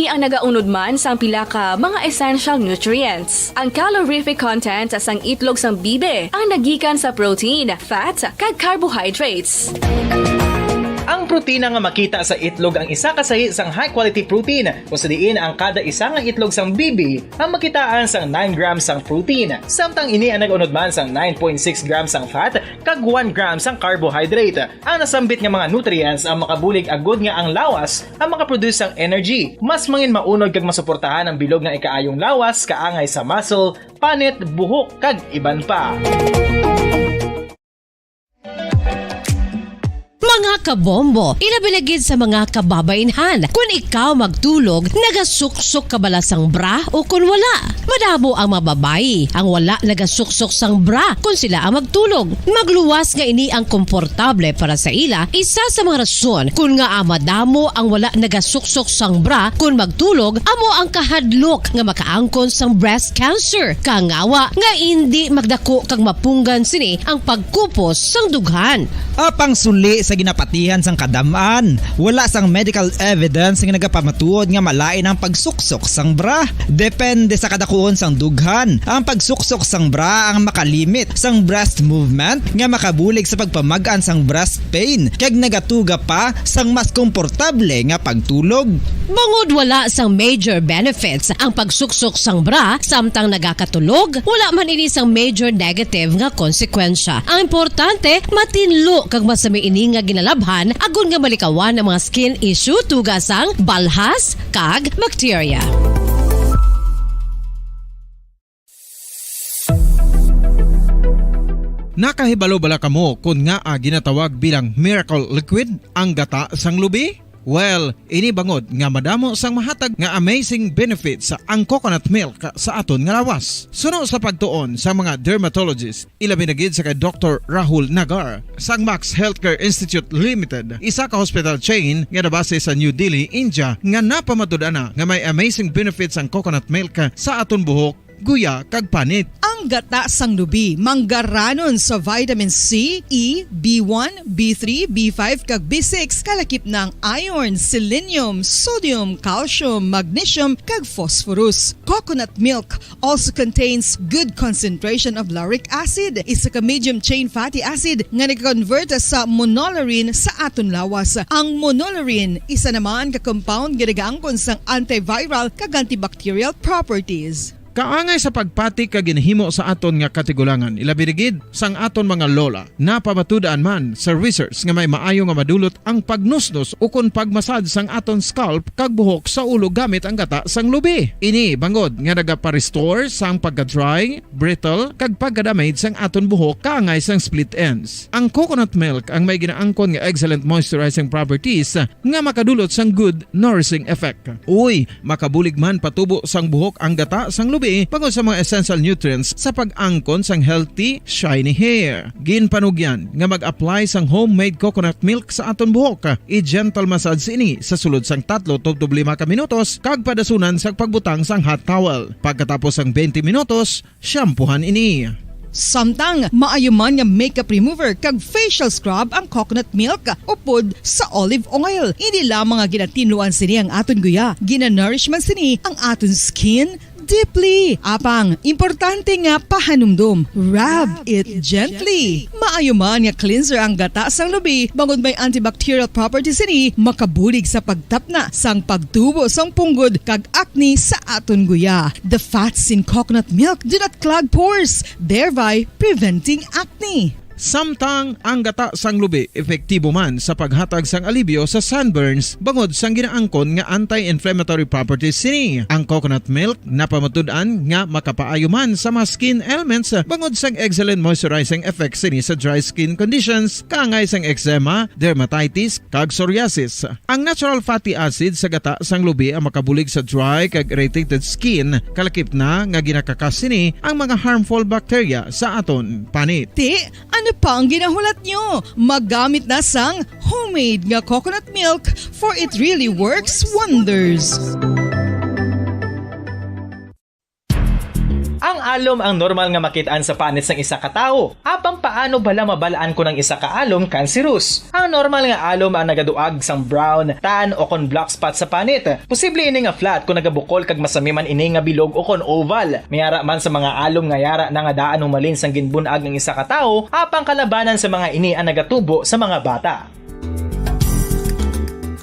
Ini ang nagaunod man sang pila ka mga essential nutrients. Ang calorific content sang itlog sang bibe ang nagikan sa protein, fat, kag carbohydrates. Ang protina nga makita sa itlog ang isa kasahi sang high-quality protein kung sa diin ang kada isa nga itlog sang bibi ang makitaan sang 9 grams sang protein. Samtang ini ang nag-unod man sang 9.6 grams sang fat kag 1 gram sang carbohydrate. Ang nasambit nga mga nutrients ang makabulig agud nga ang lawas ang makaproduce sang energy. Mas mangin maunod kag masuportahan ang bilog nga ikaayong lawas kaangay sa muscle, panit, buhok kag iban pa. Mga kabombo, ilabinagid sa mga kababainhan. Kung ikaw magtulog, nagasuksok ka bala sang bra o kung wala. Madamo ang mababayi ang wala nagasuksok sang bra kung sila ang magtulog. Magluwas nga ini ang komportable para sa ila. Isa sa mga rason kung nga madamo ang wala nagasuksok sang bra kung magtulog, amo ang kahadlok nga makaangkon sang breast cancer. Kangawa nga hindi magdako kag mapunggan sini ang pagkupos sang dughan. Apang suli sa ginapatihan sang kadamaan, wala sang medical evidence nga nagapamatuod nga malain ang pagsuksok sang bra. Depende sa kadakuon sang dughan. Ang pagsuksok sang bra ang makalimit sang breast movement nga makabulig sa pagpamagaan sang breast pain kag nagatuga pa sang mas komportable nga pagtulog. Bangod wala sang major benefits ang pagsuksok sang bra samtang nagakatulog, wala man ini sang major negative nga konsekwensya. Ang importante, matinlo kag masami ini nga ginalabhan agon nga malikawan ang mga skin issue tugasang balhas kag bacteria. Nakahibalo bala kamo kung nga ginatawag bilang miracle liquid ang gata sang lubi? Well, ini bangod nga madamo sang mahatag nga amazing benefits sa ang coconut milk sa aton nga lawas. Suno sa pagtuon sa mga dermatologist, ilabinagid sa kay Dr. Rahul Nagar sang Max Healthcare Institute Limited, isa ka hospital chain nga nabase sa New Delhi, India, nga napamatud-ana nga may amazing benefits ang coconut milk sa aton buhok, guya kag panit. Ang gata sang lubi manggaranon sa vitamin C, E, B1, B3, B5 kag B6 kalakip ng iron, selenium, sodium, calcium, magnesium kag phosphorus. Coconut milk also contains good concentration of lauric acid, isa ka medium chain fatty acid nga nag-convert sa monolarin sa aton lawas. Ang monolarin isa naman ka compound nga nagaangkon sang antiviral kag antibacterial properties. Kaangay sa pagpati kag ginhimo sa aton nga katigulangan, ilabirigid sang aton mga lola, napamatudan man sa research nga may maayo nga madulot ang pagnusnos o kon pagmasad sang aton scalp kag buhok sa ulo gamit ang gata sang lubi. Ini bangod nga nagapa-restore sang pagka-dry, brittle kag pagka-damage sang aton buhok kaangay sang split ends. Ang coconut milk ang may ginaangkon nga excellent moisturizing properties nga makadulot sang good nourishing effect. Uy, makabulig man patubo sang buhok ang gata sang lubi bangod sa mga essential nutrients sa pag-angkon sang healthy, shiny hair. Ginpanugyan nga mag-apply sang homemade coconut milk sa aton buhok. I-gentle massage ini sa sulod sang 3 to 5 ka minutos kag padasunan sang pagbutang sang hot towel. Pagkatapos sang 20 minutos, shampoohan ini. Samtang maayuman nga makeup remover kag facial scrub ang coconut milk upod sa olive oil. Hindi lamang nga ginatinuan sini ang aton guya, ginanourish man sini ang aton skin deeply. Apang, importante nga pahanumdum. Rub it gently. Maayo man nga cleanser ang gata sang lubi, bangod may antibacterial properties ini, makabulig sa pagtapna sang pagtubo sang punggod kag acne sa aton guya. The fats in coconut milk do not clog pores, thereby preventing acne. Samtang ang gata sang lubi epektibo man sa paghatag sang alibyo sa sunburns bangod sang ginaangkon nga anti-inflammatory properties sini. Ang coconut milk napamatud-an nga makapaayo man sa mga skin ailments bangod sang excellent moisturizing effect sini sa dry skin conditions kaangay sang eczema, dermatitis kag psoriasis. Ang natural fatty acid sa gata sang lubi ang makabulig sa dry kag irritated skin, kalakip na nga ginakakas sini ang mga harmful bacteria sa aton panit. Ano pa ang ginahulat nyo? Magamit na sang homemade nga coconut milk for it really works wonders. Ang alom ang normal nga makitaan sa panit ng isa ka tawo. Apang paano bala mabalaan ko ng isa ka alom cancerous? Ang normal nga alom ang nagaduag sang brown, tan o kon black spot sa panit. Posible ini nga flat kung nagabukol kag masami man ini nga bilog o kon oval. Mayara man sa mga alom nga yara na nga daan humalin sang ginbunag ng isa ka tawo, apang kalabanan sa mga ini ang nagatubo sa mga bata.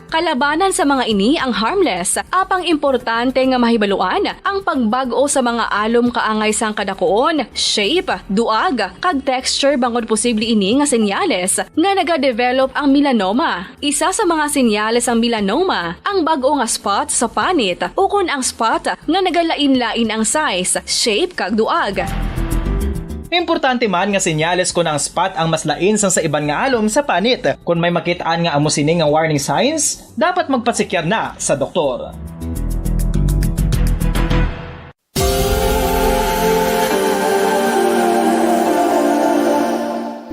Kalabanan sa mga ini ang harmless, apang importante nga mahibaluan ang pagbag-o sa mga alom kaangay sang kadakuon, shape, duag, kag texture bangod posible ini nga senyales nga nagadevelop ang melanoma. Isa sa mga senyales ang melanoma, ang bag-o nga spot sa panit o kun ang spot nga nagalain-lain ang size, shape kag duag. Importante man nga senyales kung ang spot ang mas lain sang sa iban nga alom sa panit. Kung may makitaan nga amo sini nga warning signs, dapat magpasikyar na sa doktor.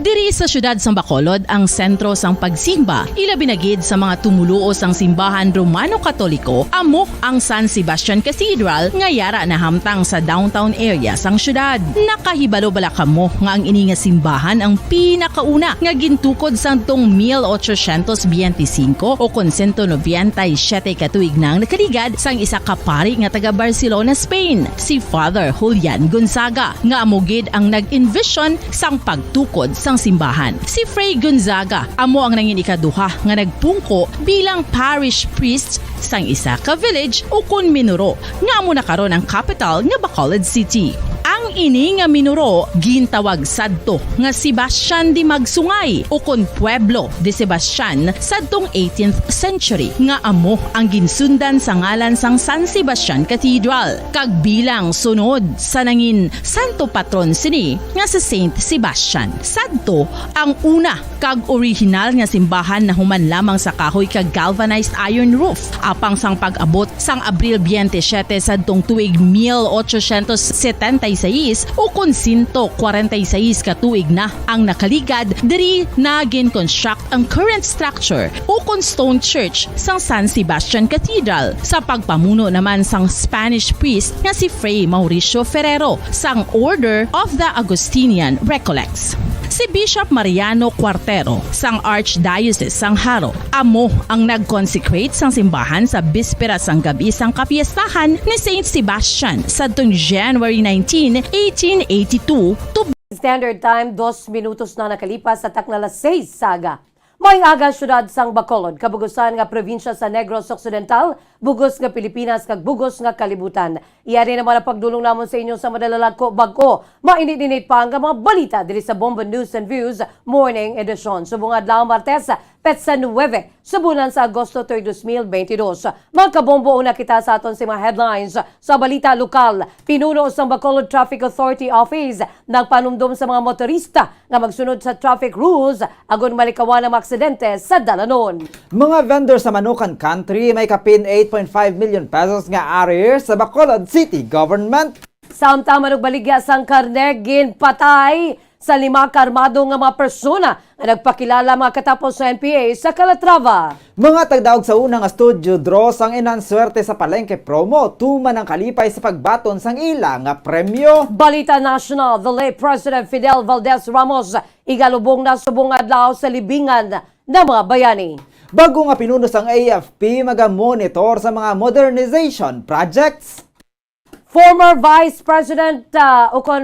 Diri sa syudad sang Bacolod ang sentro sang pagsimba, ilabi na gid sa mga tumuluo sang simbahan Romano-Katoliko, amo ang San Sebastian Cathedral nga yara na hamtang sa downtown area sang syudad. Nakahibalo bala kamo nga ang ini nga simbahan ang pinakauna nga gintukod sang tong 1825 o kon 197 katuig nang nakaligad sang isa ka pari nga taga Barcelona, Spain, si Father Julian Gonzaga, nga amo gid ang nag-envision sang pagtukod sang simbahan. Si Fray Gonzaga amo ang nangin ikaduha nga nagpungko bilang parish priest sang isa ka village o kun minuro nga amo na karon ang capital nga Bacolod City. Ang ini nga minuro gintawag sadto nga Sebastian de Magsungay o kon Pueblo de Sebastian sadtong 18th century nga amo ang ginsundan sa ngalan sang San Sebastian Cathedral kag bilang sunod sa nangin santo patron sini nga si Saint Sebastian. Sadto ang una kag original nga simbahan na human lamang sa kahoy kag galvanized iron roof apang sang pag-abot sang Abril 27 sadtong tuig 1876 o kun 146 katuig na ang nakaligad diri na gin-construct ang current structure o kun stone church sang San Sebastian Cathedral sa pagpamuno naman sang Spanish priest nga si Fray Mauricio Ferrero sang Order of the Augustinian Recollects. Si Bishop Mariano Cuartero sang Archdiocese sang Haro amo ang nag-consecrate sang simbahan sa bispera sang gabi sang kapiestahan ni Saint Sebastian sadtong January 19, 1882 to Standard Time, 2 minutos na nakalipas sa taknalas 6 saga. Maayong aga syudad sang Bacolod, kabugusan nga probinsya sa Negros Occidental, bugos nga Pilipinas kag bugos nga kalibutan. Iyari naman ang pagdulong namon sa inyo sa madalalako bago. Mainit-init pa ang mga balita diri sa Bomba News and Views Morning Edition. Subong adlaw Martes, Petsa 9, subunan sa Agosto 3, 2022. Mga kabombo una kita sa aton sa mga headlines sa balita lokal. Pinuno sa Bacolod Traffic Authority Office nagpanumdum sa mga motorista nga magsunod sa traffic rules agon malikawan ang aksidente sa dalanon. Mga vendor sa Manukan Country may kapin 8.5 million pesos nga arrears sa Bacolod City Government. Samtang manugbaligya sang karnegin patay sa 5 karmado nga mga persona nga nagpakilala mga katapos sa NPA sa Calatrava. Mga tagdaog sa unang studio draws ang inanswerte sa palengke promo tuman ang kalipay sa pagbaton sang ila nga premyo. Balita National, the late President Fidel Valdez Ramos igalubong na subong adlaw sa libingan ng mga bayani. Bago nga pinuno sang AFP maga-monitor sa mga modernization projects. Former Vice President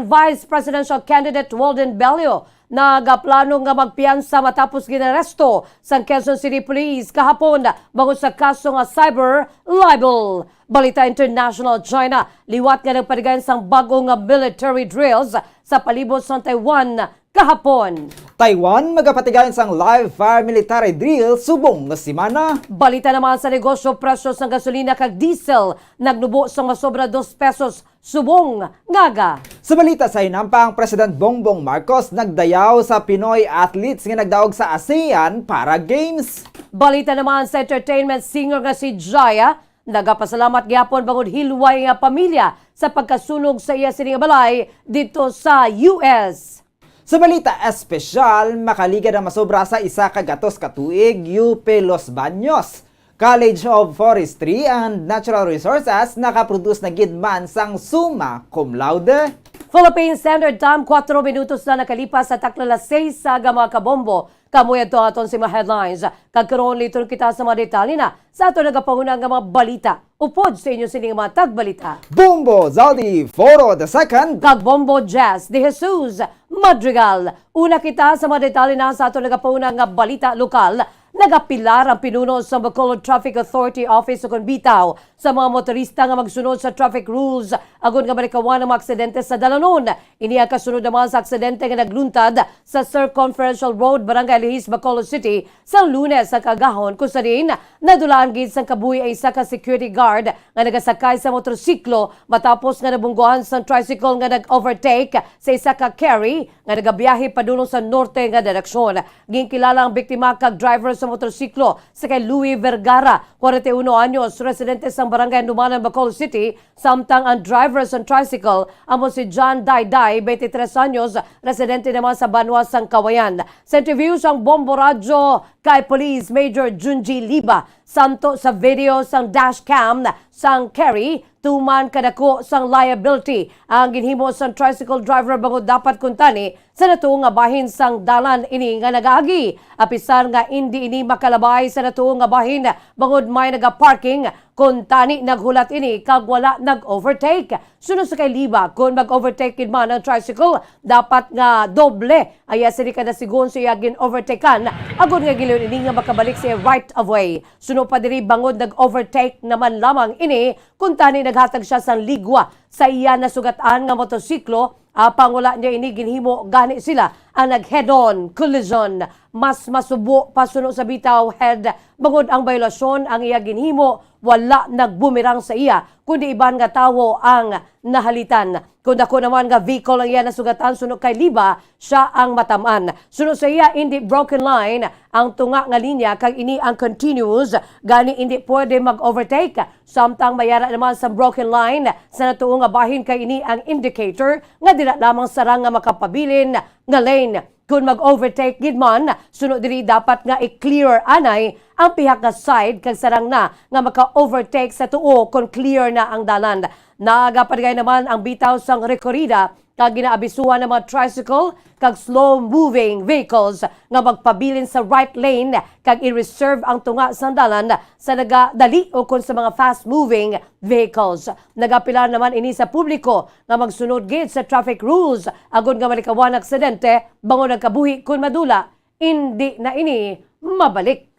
Vice Presidential Candidate Walden Bello nagaplano nga magpiyansa matapos ginaresto sa Quezon City Police kahapon bangon sa kaso nga cyber libel. Balita International, China liwat nga nagpadigayon sang bago nga military drills sa palibot sa Taiwan kahapon. Taiwan magapatigayon sang live fire military drill subong nga semana. Balita naman sa negosyo, presyo ng gasolina kag diesel nagnubo sa masobra 2 pesos subong ngaga. Sa balita sa inampang, President Bongbong Marcos nagdayaw sa Pinoy athletes nga nagdaog sa ASEAN para Games. Balita naman sa entertainment, singer nga si Jaya nagapasalamat gyapon bangod hilway nga pamilya sa pagkasunog sa iya sining balay dito sa US. Sa balita espesyal, makaligad ang masobra sa isa kagatos katuig UP Los Baños. College of Forestry and Natural Resources nakaproduce na gidman sang summa cum laude. Philippine Standard Time, 4 minutos na nakalipas sa taklalas 6 sa mga kabombo. Kamuya to aton si mga headlines. Kagkaroon liton kita sa mga detalye na sa aton nagapanguna nga mga balita. Upod sa inyo sining mga tagbalita. Bumbo Zaldi Foro the Second. Kagbombo Jazz de Jesus Madrigal. Una kita sa mga detalye na sa aton nagapanguna nga balita lokal. Nagapilar ang pinuno sa Bacolod Traffic Authority Office o bitaw sa mga motorista nga magsunod sa traffic rules agon nga malikawan ang mga aksidente sa dalanon. Ini ang kasunod naman sa aksidente nga nagluntad sa Circumferential Road, Barangay Lihis, Bacolod City sa Lunes sa kagahon kung saan nadulaan gid sang kabuhi ay isa ka security guard nga nagasakay sa motorsiklo matapos nga nabungguan sa tricycle nga nag-overtake sa isa ka carry nga nagabiyahe padulong sa norte nga direksyon. Ginkilala ang biktima kag driver sa motorsiklo sa kay Louis Vergara, 41 anyos, residente sa Barangay Dumanan, Bacolod City, samtang ang driver sa tricycle amo si John Dayday, 23 anyos, residente naman sa Banwa, sang Kawayan. Sa interview sang Bombo Radyo kay Police Major Junji Liba, santo sa video sang dashcam sang carry, tuman kadako sang liability ang ginhimo sang tricycle driver bangod dapat kuntani sa natuong nga bahin sang dalan ini nga nagaagi. Apisar nga hindi ini makalabay sa natuong nga bahin bangod may nagaparking kuntani naghulat ini kag wala nag-overtake. Sunod sa kay Liba, kung mag-overtake kin man ang tricycle, dapat nga doble ay sini kada sigon siya gin-overtakean agon nga giliw ini nga makabalik siya right of way. Sunod pa diri bangod nag-overtake naman lamang ini kuntani naghatag siya sang ligwa sa iya na sugatan nga motorsiklo. Pangula niya ini ginhimo gani sila ang nag-head-on collision. Mas masubo pasuno sa bitaw head bangod ang violasyon ang iya ginhimo wala nagbumirang sa iya kundi iban nga tawo ang nahalitan. Kung dako naman nga vehicle ang iya nasugatan suno kay Liba, siya ang matamaan. Suno sa iya hindi broken line ang tunga nga linya kag ini ang continuous gani hindi pwede mag-overtake. Samtang mayara naman sa broken line sa natuong nga bahin kay ini ang indicator nga dila lamang sarang nga makapabilin nga lane. Kung mag-overtake gid man, sunod diri dapat nga i-clear anay ang pihak nga side kag sarang na nga maka-overtake sa tuo kung clear na ang dalan. Nagapadigay naman ang bitaw sang rekorida kag ginaabisuhan ng mga tricycle kag slow-moving vehicles nga magpabilin sa right lane kag i-reserve ang tunga sa dalan sa nagadali o kung sa mga fast-moving vehicles. Nagapilar naman ini sa publiko nga magsunod gid sa traffic rules agon nga malikawan aksidente bango nagkabuhi kun madula hindi na ini mabalik.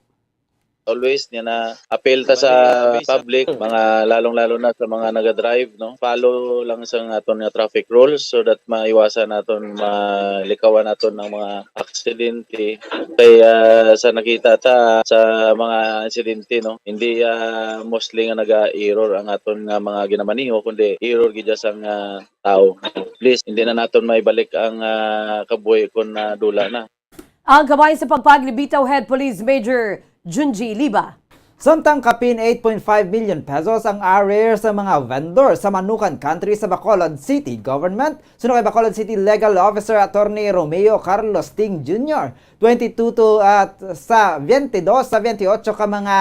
Always niya na apel ta sa public, mga lalong-lalo na sa mga naga-drive, no? Follow lang sa aton nga traffic rules so that maiwasan naton malikawan naton ng mga aksidente. Kaya sa nakita ta sa mga insidente, no, hindi mostly nga naga-error ang aton nga mga ginamaniho kundi error gid sang tao. Please, hindi na naton maibalik ang kabuhi kun dula na. Ang kamay sa pagpaglibitaw Head Police Major Junji Liba. Samtang kapin 8.5 million pesos ang arrear sa mga vendor sa Manukan Country sa Bacolod City Government. Sunod kay Bacolod City Legal Officer Attorney Romeo Carlos Ting Jr. 22 sa 22 sa 28 ka mga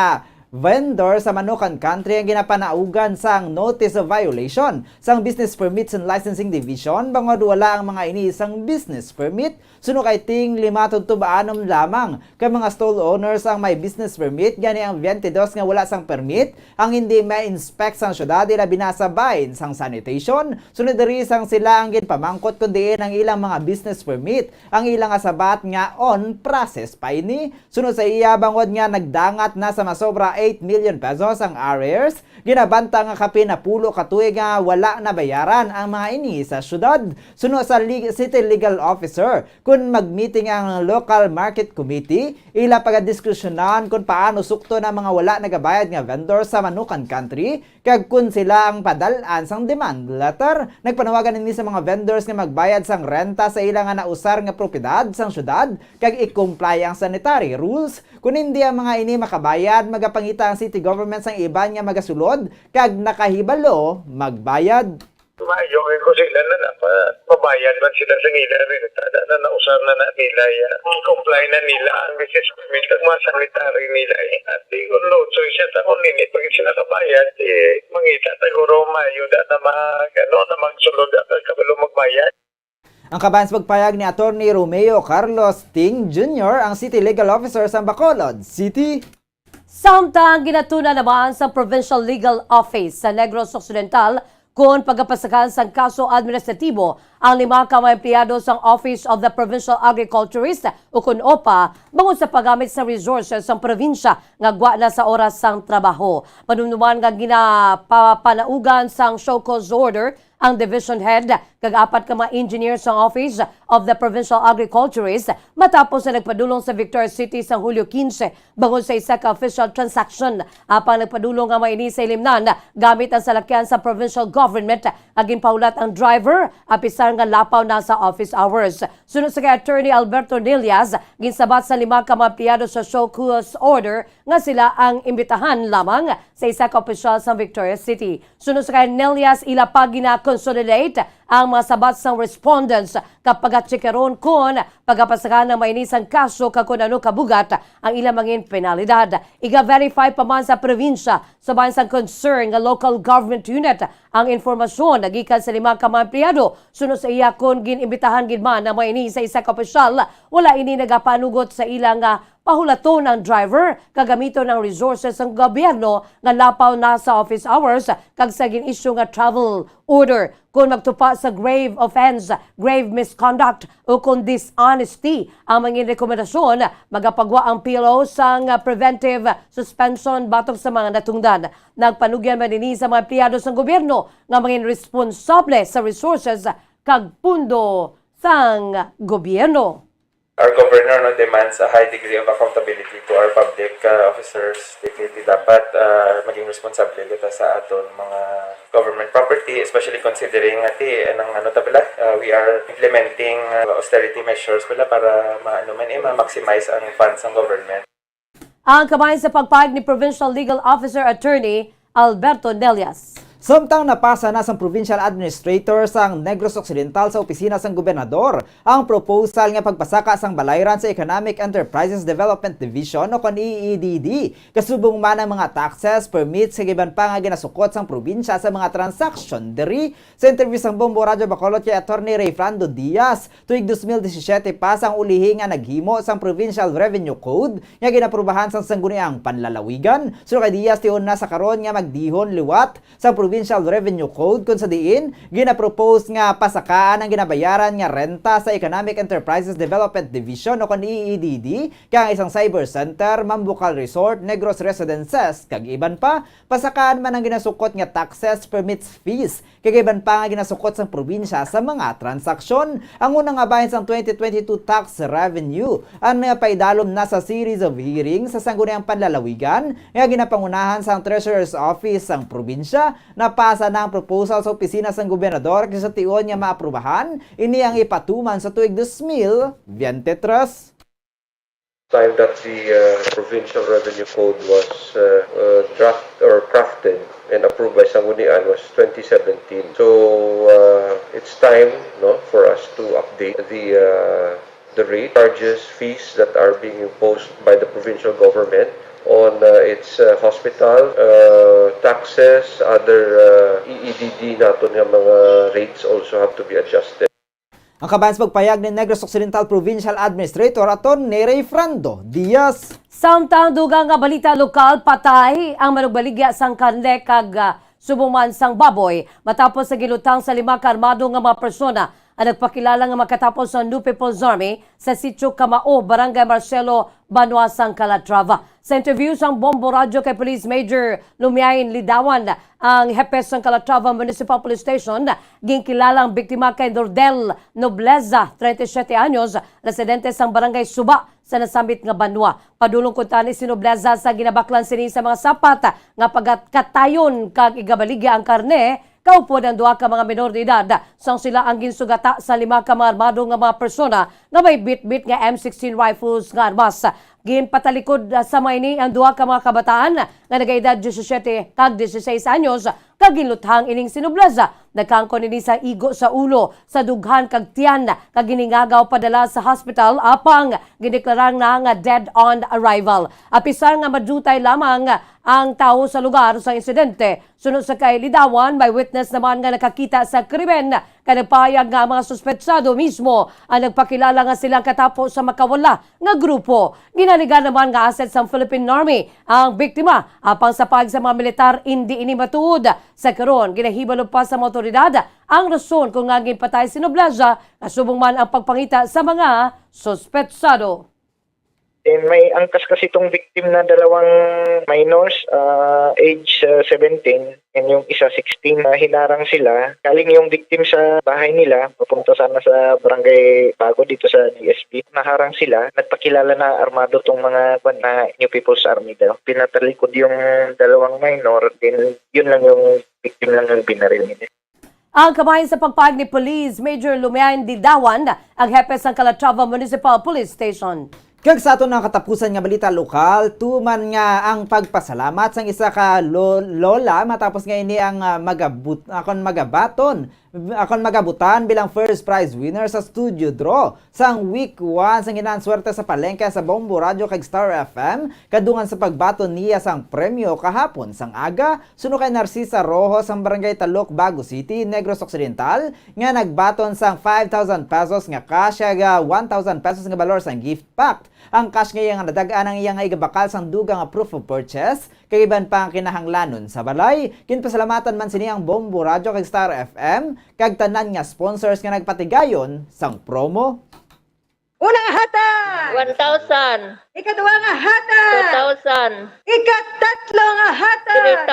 vendor sa Manukan Country ang ginapanaugan sang notice of violation sang Business Permits and Licensing Division bangod wala ang mga ini sang business permit. Suno kay ting 5 to 6 lamang kay mga stall owners ang may business permit gani ang 22 nga wala sang permit ang hindi may inspect sang syudad ila binasabay sang sanitation. Sunod diri sang sila ang ginpamangkot kundi ang ilang mga business permit ang ilang asabat nga on process pa ini. Sunod sa iya bangod nga nagdangat na sa masobra 8 million pesos ang arrears. Ginabanta nga kapin na pulo katuig nga wala na bayaran ang mga ini sa syudad. Sunod sa City Legal Officer, kung mag-meeting ang Local Market Committee, ila pagadiskusyonan kung paano sukto na mga wala nagabayad nga vendor sa Manukan Country, kag kung sila ang padalaan sang demand letter. Nagpanawagan ini sa mga vendors nga magbayad sang renta sa ilang nga nausar nga propiedad sang syudad, kag i-comply ang sanitary rules. Kung hindi ang mga ini makabayad, magapangita ang city government sang iban nga magasulod, kag nakahibalo magbayad. Mayo ko sila na pabayad man sila sa ngila rin. Tada na nausar na nila. Comply na nila ang business permit at mga sanitary nila. At di ko load. So siya takon nini. Pag sila kabayad, mangita taguro Mayo na magsulod at kabalo magbayad. Ang kabayan sa pagpayag ni Atty. Romeo Carlos Ting Jr., ang City Legal Officer sa Bacolod City. Samtang ginatuna naman sa Provincial Legal Office sa Negros Occidental kung pagkapasakan sa kaso administratibo ang 5 ka mga empleyado sa Office of the Provincial Agriculturist o kung OPA bangon sa paggamit sa resources sa probinsya nga gwa na sa oras sang trabaho. Panumnuman nga ginapanaugan sang show cause order ang division head kag 4 ka mga engineers sa Office of the Provincial Agriculturist matapos na nagpadulong sa Victoria City sa Hulyo 15 bangon sa isa ka official transaction. Apang nagpadulong nga maini sa ilimnan gamit ang salakyan sa provincial government agin paulat ang driver apisar nga lapaw na sa office hours. Sunod sa kay Attorney Alberto Nelias, ginsabat sa 5 ka mga empleyado sa show cause order nga sila ang imbitahan lamang sa isa ka opisyal sa Victoria City. Sunod sa kay Nelias, ila pa gina-consolidate ang mga sabat sang respondents kapag atsikeron kung pagkapasakan ng mainisang kaso kakun ano kabugat ang ilang mangin penalidad. Iga-verify pa man sa probinsya sa bayan sang concern nga local government unit ang informasyon nagikan sa 5 ka mga empleyado. Sunod sa iya kung ginimbitahan gid man na maini sa isa ka opisyal, wala ini nagapanugot sa ilang pahulaton ng driver kagamito ng resources ng gobyerno nga lapaw na sa office hours kag sa gin-issue nga travel order kung magtupa sa grave offense, grave misconduct o kung dishonesty. Ang mga rekomendasyon magapagwa ang PLO sang preventive suspension batok sa mga natungdan. Nagpanugyan man din sa mga empleyado sa gobyerno nga mga responsable sa resources kag pundo sang gobyerno. Our governor demands a high degree of accountability to our public officers. Definitely dapat maging responsable kita sa aton mga government property, especially considering we are implementing austerity measures para ma-maximize ang funds ng government. Ang kabayan sa pagpahayag ni Provincial Legal Officer Attorney Alberto Nelias. Samtang napasa na sa Provincial Administrator sang Negros Occidental sa opisina sang Gobernador ang proposal nga pagpasaka sang balayran sa Economic Enterprises Development Division o kon EEDD. Kasubong man ang mga taxes, permits, kagiban pa nga ginasukot sang probinsya sa mga transaction diri. Sa interview sang Bombo Radyo Bacolod kay Atty. Rayfrando Diaz, tuig 2017 pa sang ulihi nga naghimo sang Provincial Revenue Code nga ginaprubahan sang sangguniang panlalawigan. Sunod kay Diaz tiyon na sa karon nga magdihon liwat sa Provincial Revenue Code kung sa diin ginapropose nga pasakaan ang ginabayaran nga renta sa Economic Enterprises Development Division o kon EEDD kang isang cyber center, Mambucal Resort, Negros Residences kag iban pa pasakaan man ang ginasukot nga taxes, permits, fees kag iban pa nga ginasukot sang probinsya sa mga transaksyon. Ang unang nga bahin sang 2022 tax revenue ang paidalom na sa series of hearings sa sangguniang panlalawigan nga ginapangunahan sang Treasurer's Office sang probinsya. Napasa na ang proposal sa opisina sang gobernador kasi sa tion niya maaprubahan. Ini ang ipatuman sa tuig 2023. Time that the Provincial Revenue Code was crafted and approved by Sanggunian was 2017. So it's time for us to update the rate, charges, fees that are being imposed by the provincial government on its hospital, taxes, other EEDD naton nga mga rates also have to be adjusted. Ang kabayan sa pagpayag ni Negros Occidental Provincial Administrator Atty. Rayfrando Diaz. Samtang dugang nga balita lokal, patay ang manugbaligya sang kanle kag subuman sang baboy matapos sa gilutang sa 5 ka armado nga mga persona ang nagpakilala nga makatapos sa New People's Army sa Sitio Camao, Barangay Marcelo, Banua, sang Calatrava. Sa interview sang Bombo Radyo kay Police Major Lumiain Lidawan, ang hepes ng Calatrava Municipal Police Station, ginkilalang biktima kay Dordel Nobleza, 37 anyos, residente sang Barangay Suba sa nasambit nga Banua. Padulong kuntani si Nobleza sa ginabaklan sini sa mga sapat nga pagkatayon kag igabaligya ang karne. Kaupod ang 2 ka mga minor de edad sang sila ang ginsugata sa 5 ka mga armado nga mga persona nga may bit-bit nga M16 rifles nga armas. Ginpatalikod sa Mayni ang duha ka mga kabataan nga nagaedad 17 kag 16 anyos kag ginluthang ining sinublaza. Nagkangkon ini sa igo sa ulo, sa dughan kag tiyan kag giningagaw padala sa hospital apang gideklarang na nga dead on arrival. Apisar nga madutay lamang ang tao sa lugar sa insidente. Sunod sa kailidawan, may witness naman nga nakakita sa krimen kanagpayag nga mga suspetsado mismo ang nagpakilala nga silang katapos sa makawala nga grupo. Ginaligan naman nga asset sa Philippine Army ang biktima apang sa pag sa mga militar hindi ini matuod. Sa karon ginahibalo pa sa mga otoridad ang rason kung nga ginpatay si Noblaza kasubong man ang pagpangita sa mga suspetsado. May angkas kasi itong victim na dalawang minors, age 17 and yung isa 16. Hinarang sila. Galing yung victim sa bahay nila, papunta sana sa barangay Bago dito sa DSP. Naharang sila, nagpakilala na armado tong mga na New People's Army daw. Pinatalikod yung dalawang minor, then yun lang yung victim lang yung binaril nila. Ang kamay sa pagpag ni Police Major Lumian Didawan, ang hepe ng Calatrava Municipal Police Station. Kag sa ato ng katapusan nga balita lokal, tuman nga ang pagpasalamat sang isa ka lola matapos nga ini ang magabutan bilang first prize winner sa studio draw sang week 1 sang inanswerte sa palengke sa Bombo Radio kag Star FM kadungan sa pagbaton niya sang premyo kahapon sang aga suno kay Narcisa Rojo sang Barangay Talok, Bago City, Negros Occidental nga nagbaton sang 5,000 pesos nga cash kag 1,000 pesos nga balor sang gift pack. Ang cash nga iyang nadagaan ang iyang igabakal sang dugang nga proof of purchase kay iban pa ang kinahanglanon sa balay. Kinpasalamatan man sini ang Bombo Radio kag Star FM kag tanan nga sponsors nga nagpatigayon sang promo. Unang hatag! 1,000. Ikaduwa nga hatag! 2,000. Ikatatlo nga hatag!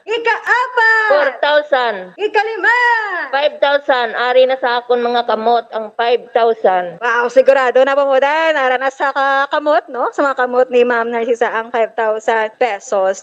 3,000. Ikaapat! 4,000. Ikalima! 5,000. Ari na sa akon mga kamot ang 5,000. Wow, sigurado na po mo dahil narana sa kamot, no? Sa mga kamot ni Ma'am Narcisa ang 5,000 pesos.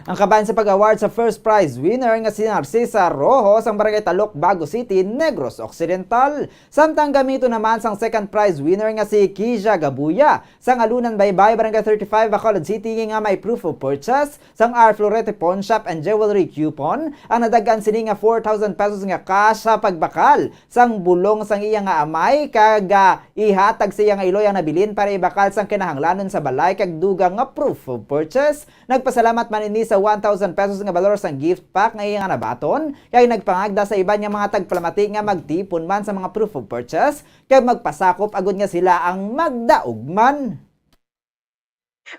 Ang kabayan sa pag-award sa first prize winner nga si Narcisa Rojo sang Barangay Talok, Bago City, Negros Occidental. Samtang gamito naman sang second prize winner nga si Kija Gabuya sang Alunan Baybay, Barangay 35, Bacolod City nga may proof of purchase sang R. Florete Pawn Shop and Jewelry Coupon. Ang nadagan sini nga 4,000 pesos nga cash sa pagbakal sang bulong sang iya nga amay kag ihatag sa iya nga iloy ang nabilin para ibakal sang kinahanglanon sa balay kag dugang nga proof of purchase. Nagpasalamat man ini sa 1,000 pesos nga balor sang gift pack nga iyang nabaton kay nagpangagda sa iban nga mga tagplamati nga magtipon man sa mga proof of purchase kay magpasakop agud nga sila ang magdaog man.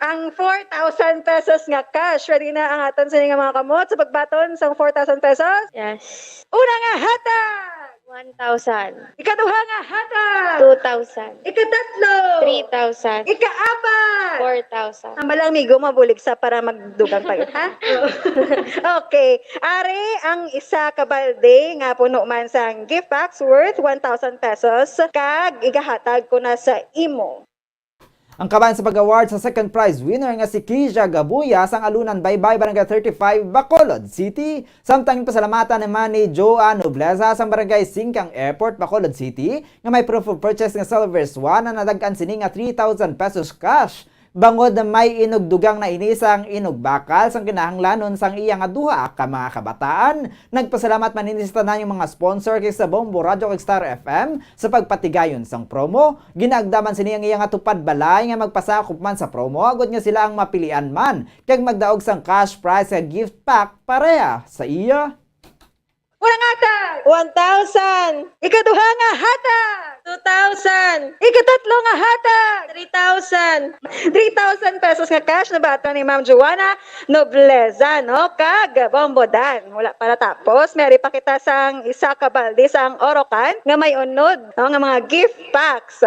Ang 4,000 pesos nga cash, ready na ang aton sa nga mga kamot sa pagbaton sa 4,000 pesos? Yes. Una nga hatag! 1,000. Ikaduha nga hatag! 2,000. Ikatatlo! 3,000. Ikaapat! 4,000. Ang malang migo mabulig sa para magdugang pa yun, ha? Okay. Ari, ang isa ka balde nga puno man sang gift packs worth 1,000 pesos kag igahatag ko na sa imo. Ang kabayan sa pag-award sa second prize winner nga si Kija Gabuya sang Alunan Baybay, Barangay 35, Bacolod City. Samtang pasalamatan naman ni Joanne Nobleza sang Barangay Singkang Airport, Bacolod City nga may proof of purchase nga Silver Swan na nadagan sini nga 3,000 pesos cash. Bangod na may inugdugang na inisang inugbakal sang kinahanglanon sang iyang duha ka mga kabataan. Nagpasalamat man ini sa tanan yung mga sponsor kay sa Bombo Radio kag Star FM sa pagpatigayon sang promo. Ginagdaman sini ang iyang tupad balay nga magpasakop man sa promo agud nga sila ang mapilian man kag magdaog sang cash prize nga gift pack pareha sa iya. Unang hatag! 1,000. Ikaduha nga hatag! 2,000. Ikatatlo nga hatag! 3,000. 3,000 pesos nga cash na bato ni Ma'am Joanna Nobleza, no? Kag bombodan. Wala para tapos. Meri pa kita sang isa ka balde sang Orocan nga may unod, no? Nga mga gift packs.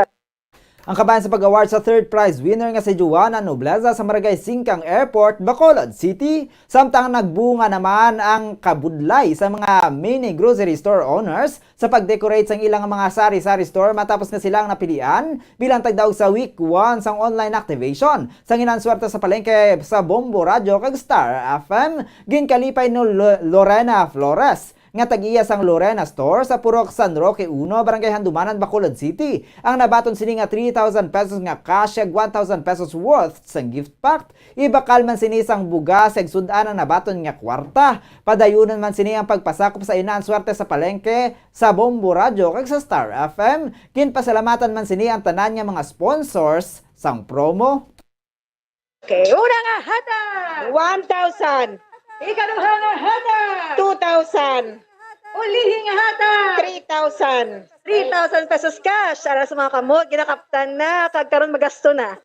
Ang kabayan sa pag-award sa third prize winner nga si Joanna Nobleza sa Barangay Singkang Airport, Bacolod City. Samtang nagbunga naman ang kabudlay sa mga mini grocery store owners sa pag-decorate sang ilang mga sari-sari store matapos nga silang napilian bilang tagdaog sa week 1 sang online activation. Sang inanswerte sa palengke sa Bombo Radio kag Star FM, ginkalipay no Lorena Flores nga tag-iya sang Lorena Store sa Purok San Roque 1, Barangay Handumanan, Bacolod City. Ang nabaton sini nga 3,000 pesos nga cash ug 1,000 pesos worth sang gift pack. Ibakal man sini sang bugas ug sudan ang nabaton nga kwarta. Padayunan man sini ang pagpasakop sa inaan swerte sa palengke sa Bombo Radio kag sa Star FM. Kinpasalamatan man sini ang tanan nga mga sponsors sang promo. Okay, una nga hatag! 1,000. Ikaduha nga hatag! 2,000. Ulihi nga hatag! 3,000. 3,000 pesos cash. Ara sa mga kamot, ginakaptan na, kagkaroon magasto na.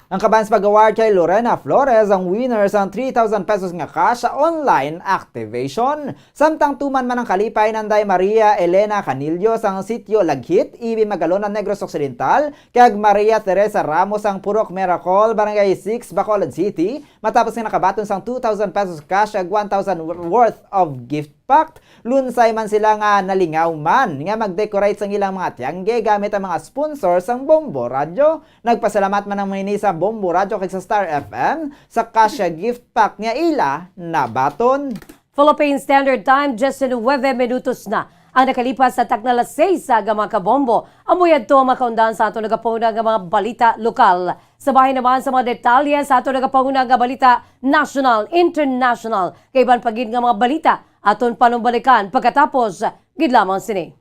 Ang kabans pag-award kay Lorena Flores ang winner sa 3,000 pesos nga cash sa online activation. Samtang tuman man ang kalipay nanday Maria Elena Canillo sa sitio Laghit, Ibi Magalonan, Negros Occidental, kag Maria Teresa Ramos ang Purok Miracle, Barangay 6, Bacolod City, matapos nga nakabaton sang 2,000 pesos cash ag 1,000 worth of gift pack. Lunsay man sila nga nalingaw man nga mag-decorate sang ilang mga tiyangge gamit ang mga sponsors sang Bombo Radio. Nagpasalamat man ang mga sa Bombo Radio kay sa Star FM sa cash gift pack nga ila nabaton. Philippine Standard Time, just in 9 minutos na ang nakalipas sa takna 6 sa mga kabombo. Amuyad to makaundan sa ato nagapuna nga mga balita lokal. Sabahin naman sa mga detalye sa ato nagapuna nga balita national, international. Kaiban pagid nga mga balita aton panumbalikan pagkatapos gid lamang sini.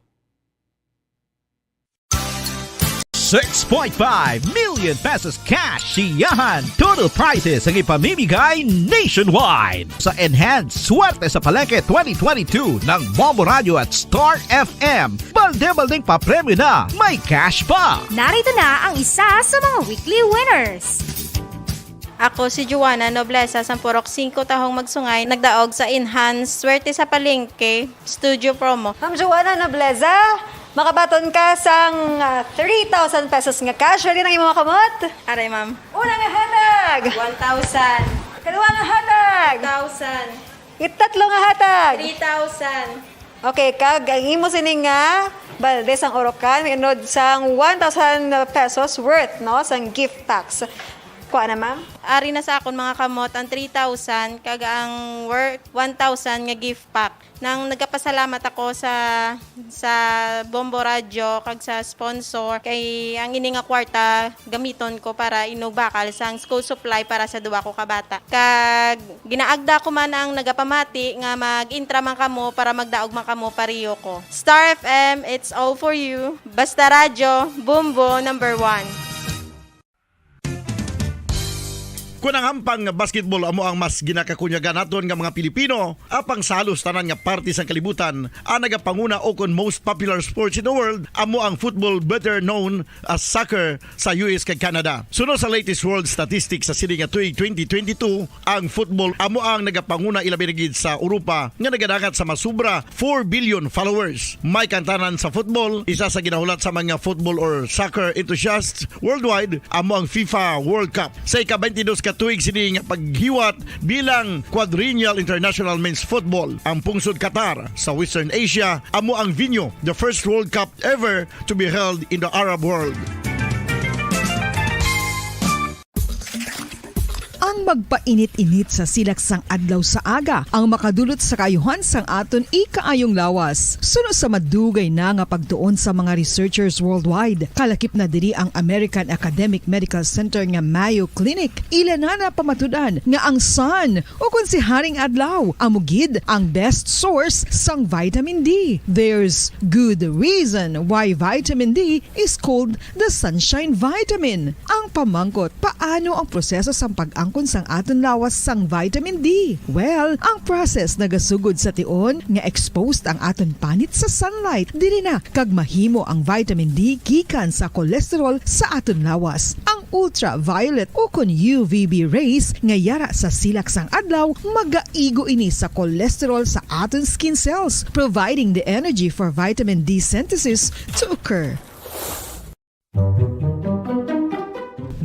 6.5 million pesos cash siyahan. Total prizes ang ipamimigay nationwide sa Enhanced Swerte sa Palengke 2022 ng Bombo Radio at Star FM. Balde-baldeng papremyo na, may cash pa. Narito na ang isa sa mga weekly winners. Ako si Joanna Noblesa sa Purok 5 tahong magsungay, nagdaog sa Enhanced Swerte sa Palengke Studio Promo. Ma'am Joanna Noblesa, makabaton ka sang 3,000 pesos nga cash. Ready na yung mga kamot? Aray, ma'am. Una nga hatag! 1,000. Kalawa nga hatag! 1,000. Itatlo nga hatag! 3,000. Okay, kag ang imo sining nga balde sang orokan, inod sang 1,000 pesos worth, no? Sang gift packs. Kuha na, ma'am? Ari na sa akon mga kamot ang 3,000 kag ang worth 1,000 nga gift pack. Nang nagapasalamat ako sa Bombo Radio kag sa sponsor kay ang ini nga kwarta gamiton ko para inugbakal sang school supply para sa duwa ko ka bata. Kag ginaagda ko man ang nagapamati nga mag-intra man kamo para magdaog man kamo pariyo ko. Star FM, it's all for you. Basta Radio, Bombo number 1. Kung ang hampang basketball amo ang mas ginakakunyagan naton nga mga Pilipino, apang salos tanan nga parte sa kalibutan, ang nagapanguna o kon most popular sports in the world, amo ang football better known as soccer sa US kag Canada. Sunod sa latest world statistics sa sini nga tuig 2022, ang football amo ang nagapanguna ilabi na gid sa Europa nga nagadagat sa masubra 4 billion followers. May kantanan sa football, isa sa ginahulat sa mga football or soccer enthusiasts worldwide, amo ang FIFA World Cup. Sa ika-22 ka tuig sini nga paghiwat bilang Quadrennial International Men's Football. Ang pungsod Qatar sa Western Asia amo ang venue, the first World Cup ever to be held in the Arab world. Ang magpainit-init sa silaksang adlaw sa aga ang makadulot sa kayuhan sang aton ikaayong lawas. Sunod sa madugay na nga pagtuon sa mga researchers worldwide, kalakip na diri ang American Academic Medical Center nga Mayo Clinic. Ila na pamatudan nga ang sun o kung si Haring Adlaw amugid ang best source sang vitamin D. There's good reason why vitamin D is called the sunshine vitamin. Ang pamangkot, paano ang proseso sa pag-angkon sang aton lawas sang vitamin D? Well, ang process nagasugod sa tion nga exposed ang aton panit sa sunlight dili na kag mahimo ang vitamin D gikan sa cholesterol sa aton lawas. Ang ultraviolet o kon UVB rays nga yara sa silak sang adlaw magaigo ini sa cholesterol sa aton skin cells, providing the energy for vitamin D synthesis to occur.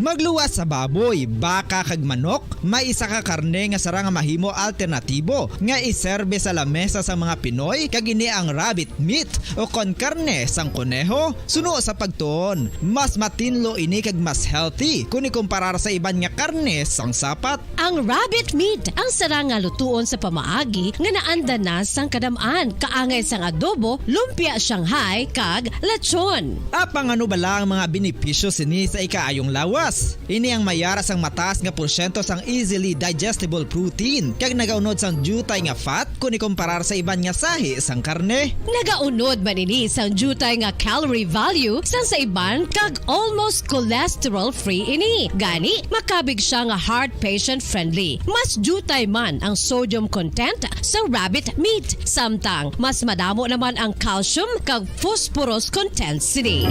Magluwas sa baboy, baka kag manok, may isa ka karne nga sara nga mahimo alternatibo nga iserbe sa lamesa sa mga Pinoy kag ini ang rabbit meat o kon karne sang koneho. Suno sa pagtuon, mas matinlo ini kag mas healthy kung ikumparar sa iban nga karne sang sapat. Ang rabbit meat ang sara nga lutuon sa pamaagi nga naanda na sang kadamaan, kaangay sang adobo, lumpia Shanghai kag lechon. Apang ano bala ang mga benepisyo sini sa ikaayong lawas? Ini ang mayara sang mataas nga porsyento sang easily digestible protein kag nagaunod sang jutay nga fat kung ikumparar sa iban nga sahi sang karne. Nagaunod man ini sang jutay nga calorie value sang sa iban kag almost cholesterol free ini. Gani makabig siya nga heart patient friendly. Mas jutay man ang sodium content sa rabbit meat, samtang mas madamo naman ang calcium kag phosphorus content sini.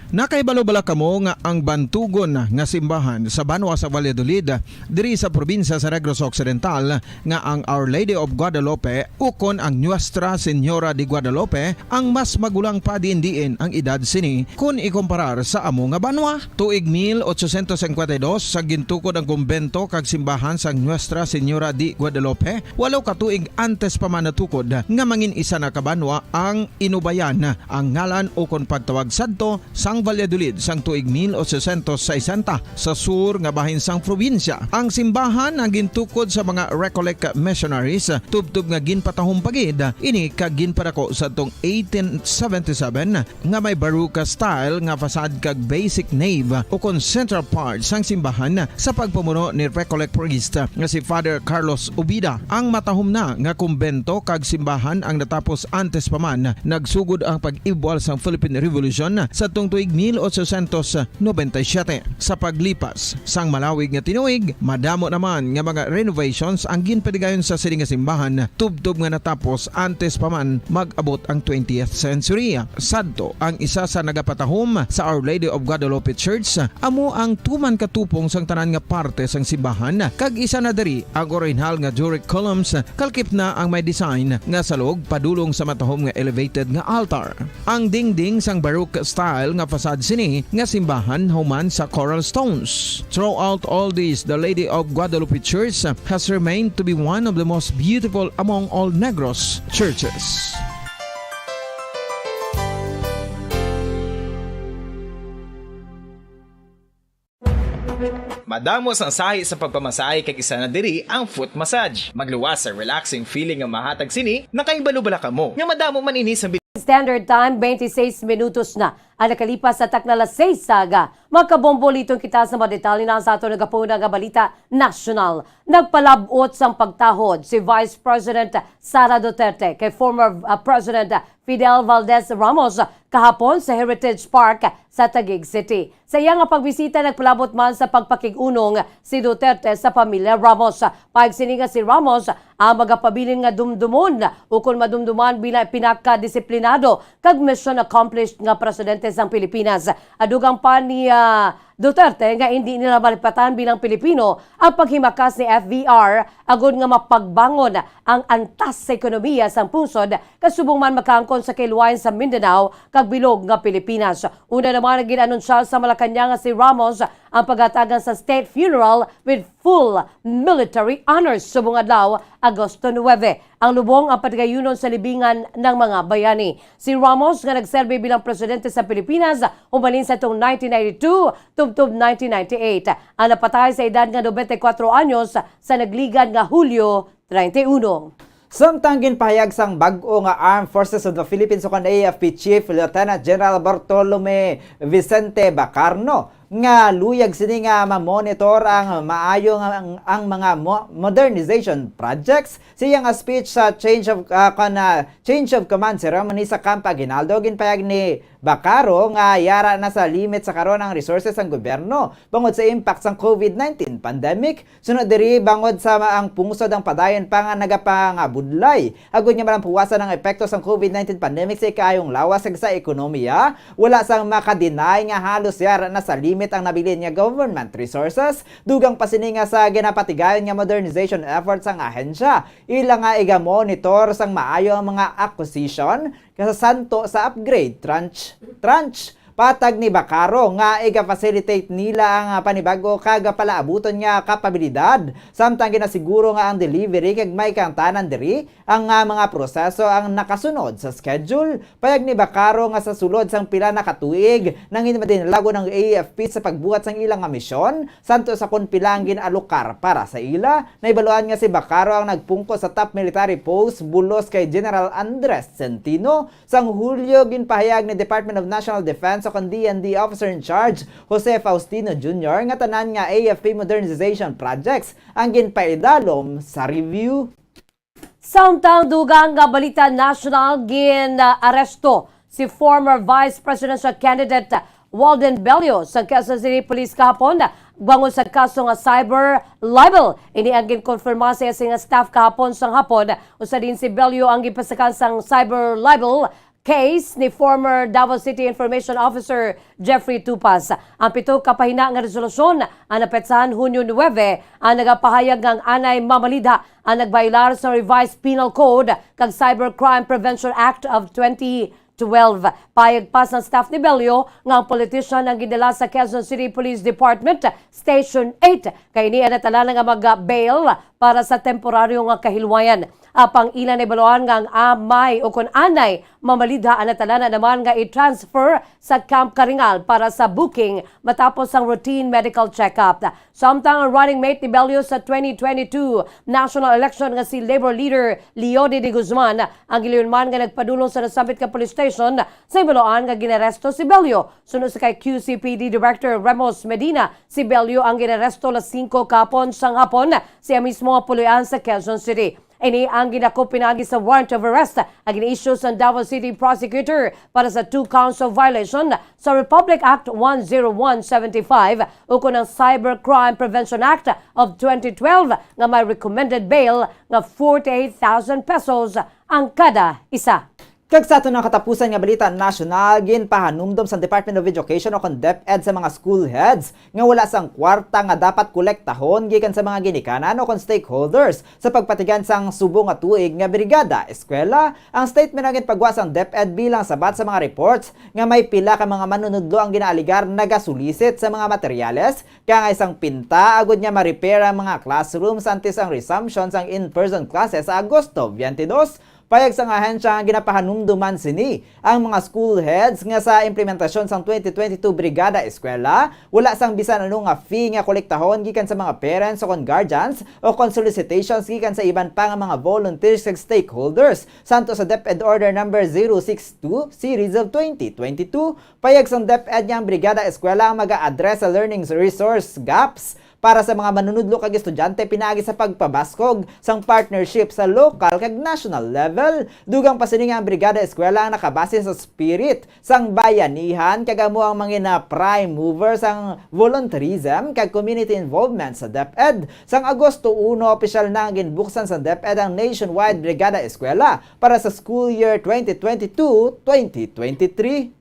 Nakaibalo-bala kamo nga ang bantugon nga simbahan sa Banwa sa Valladolid diri sa probinsya sa Negros Occidental nga ang Our Lady of Guadalupe ukon ang Nuestra Señora de Guadalupe ang mas magulang pa diin ang edad sini kung ikumparar sa amo nga banwa. Tuig 1852 sa gintukod ang kumbento kag simbahan sang Nuestra Señora de Guadalupe, walaw ka tuig antes pa man natukod nga mangin isa na kabanwa ang inubayan ang ngalan ukon pagtawag sadto sang Valladolid sang tuig 1860 sa sur nga bahin sang probinsya. Ang simbahan ang gintukod sa mga Recollect missionaries tubtub nga ginpatahong pagid ini kag ginpadako sa tong 1877 nga may baroque style nga fasad kag basic nave o kon central part sang simbahan sa pagpamuno ni Recollect priest nga si Father Carlos Ubida. Ang matahom na nga kumbento kag simbahan ang natapos antes pa man nagsugod ang pag-ibwal sang Philippine Revolution sa tong tuig 1897. Sa paglipas sang malawig nga tinuig, madamo naman nga mga renovations ang ginpadigayon sa sining nga simbahan tubtob nga natapos antes pa man mag-abot ang 20th century. Sadto ang isa sa nagapatahom sa Our Lady of Guadalupe Church, amo ang tuman katupong sang tanan nga parte sang simbahan kag isa na diri ang original nga Doric columns kalkip na ang may design nga salog padulong sa matahom nga elevated nga altar. Ang dingding sang baroque style nga fasad sini nga simbahan human sa coral stones. Throughout all this, the Lady of Guadalupe Church has remained to be one of the most beautiful among all Negros churches. Madamos ang sahi sa pagpamasahe kag isa na diri ang foot massage. Magluwas sa relaxing feeling nga mahatag sini, nakaibalo-bala kamo. Nga madamo man ini sa Standard Time, 26 minutos na ang nakalipas sa taknala 6 saga. Magkabombolitong kita sa mga detalye na sa ato nagapuna nga balita national. Nagpalabot sang pagtahod si Vice President Sara Duterte kay former President Fidel Valdez Ramos kahapon sa Heritage Park sa Taguig City. Sa iyang pagbisita, nagpalabot man sa pagpakigunong si Duterte sa pamilya Ramos. Pagsininga si Ramos ang magapabilin nga dumdumon ukon madumduman bilang pinakadisiplinado kag mission accomplished nga presidente sang Pilipinas. Adugang pa ni Duterte nga hindi nila malipatan bilang Pilipino ang paghimakas ni FVR agud nga mapagbangon ang antas sa ekonomiya sang pusod kasubong man makangkon sa kiluwayan sa Mindanao kag bilog nga Pilipinas. Una naman ginanunsya sa Malacanang si Ramos ang pagatagan sa state funeral with full military honors subong adlaw Agosto 9. Ang lubong ang patigayunon sa libingan ng mga bayani. Si Ramos nga nagserbe bilang presidente sa Pilipinas umalin sa itong 1992 tubtob 1998. Ang napatay sa edad nga 94 anyos sa nagligan nga Hulyo 31. Samtang ginpahayag sang bag-o nga Armed Forces of the Philippines o AFP Chief Lieutenant General Bartolome Vicente Bacarno nga luyag sini nga ma-monitor ang maayo ang mga modernization projects. Siyang speech sa change of command ceremony sa Camp Aguinaldo ginpahayag ni Bacaro nga yara na sa limit sa karon ang resources ng gobyerno bangod sa impact sang COVID-19 pandemic. Sunod diri bangod sa ang pungsod ang padayon pa nga nagapangabudlay agud nga malang puwasan ang epekto sang COVID-19 pandemic sa ikayong lawas sa ekonomiya. Wala sang makadinay nga halos yara na sa limit malimit ang nabilin nga government resources, dugang pasini nga sa ginapatigayon nga modernization efforts ang ahensya. Ila nga iga-monitor sang maayo ang mga acquisition kasasanto sa upgrade tranche. Patag ni Bacaro nga iga-facilitate nila ang panibago kaga palaabuton nga kapabilidad. Samtang ginasiguro nga ang delivery kag may kantanan diri ang mga proseso ang nakasunod sa schedule. Payag ni Bacaro nga sa sulod sang pila na katuig nang dinalago ng AFP sa pagbuhat sang ilang misyon, santo sa kun pilang ginalokar para sa ila. Naibaluan nga si Bacaro ang nagpungko sa top military post bulos kay General Andres Centino. Sang Hulyo ginpahayag ni Department of National Defense o DND Officer in Charge Jose Faustino Jr. nga tanan nga AFP modernization projects ang ginpaidalom sa review. Samtang dugang nga balita national gin-aresto si former Vice Presidential Candidate Walden Bello sa Quezon City Police kahapon bangon sa kaso nga cyber libel. Ini ang ginkonfirma sa nga staff kahapon sang hapon. Usa din si Bello ang gipasakan sang cyber libel case ni former Davao City Information Officer Jeffrey Tupas. Ang pito kapahina nga resolusyon ang napetsahan Hunyo 9 ang nagapahayag ng anay mamalida ang nagbailar sa Revised Penal Code kag Cybercrime Prevention Act of 2012. Payag pas ng staff ni Bello nga ang politician ang gidala sa Quezon City Police Department Station 8 kay niya natala nga mag-bail para sa temporaryo nga kahilwayan. Apang ilan ay baluan nga ang amay o kun anay mamalida ang natala na naman nga i-transfer sa Camp Karingal para sa booking matapos ang routine medical check-up. Samtang ang running mate ni Bello sa 2022 national election nga si Labor Leader Leody de Guzman ang giliyunman nga nagpadulong sa nasambit ka police station sa ibaluan nga ginaresto si Bello. Sunod sa kay QCPD Director Ramos Medina, si Bello ang ginaresto las 5 kapon sang hapon siya mismo ang puluyan sa Quezon City. Ini ang ginako pinagi sa warrant of arrest ang gina-issue sa Davao City Prosecutor para sa 2 counts of violation sa Republic Act 10175 ukon ng Cybercrime Prevention Act of 2012 nga may recommended bail nga 48,000 pesos ang kada isa. Kag sa ato ng katapusan nga balita national, ginpahanumdom sa Department of Education o kon DepEd sa mga school heads nga wala sang kwarta nga dapat kolektahon gikan sa mga ginikanan o kon stakeholders sa pagpatigan sang subong nga tuig nga brigada eskwela. Ang statement nga ginpagwa sang DepEd bilang sabat sa mga reports nga may pila ka mga manunudlo ang ginaaligar nagasulisit sa mga materyales kaya nga isang pinta agud niya ma-repair ang mga classrooms antes ang resumption sang in-person classes sa Agosto 22. Payag sa ahensya nga ginapahanumduman sini ang mga school heads nga sa implementasyon sang 2022 Brigada Eskwela, wala sang bisan ano nga fee nga kolektahon gikan sa mga parents o kon guardians o kon solicitations gikan sa iban pa nga mga volunteers ug stakeholders. Santo sa DepEd Order number 062 Series of 2022, payag sang DepEd nga ang Brigada Eskwela ang mag-a-address sa learning resource gaps para sa mga manunudlo kag estudyante pinaagi sa pagpabaskog sang partnership sa local kag national level. Dugang pasini nga ang Brigada Eskwela ang nakabase sa spirit sang bayanihan kag amo ang mga prime movers sang volunteerism kag community involvement sa DepEd. Sang Agosto 1 opisyal na ang ginbuksan sa DepEd ang nationwide Brigada Eskwela para sa school year 2022-2023.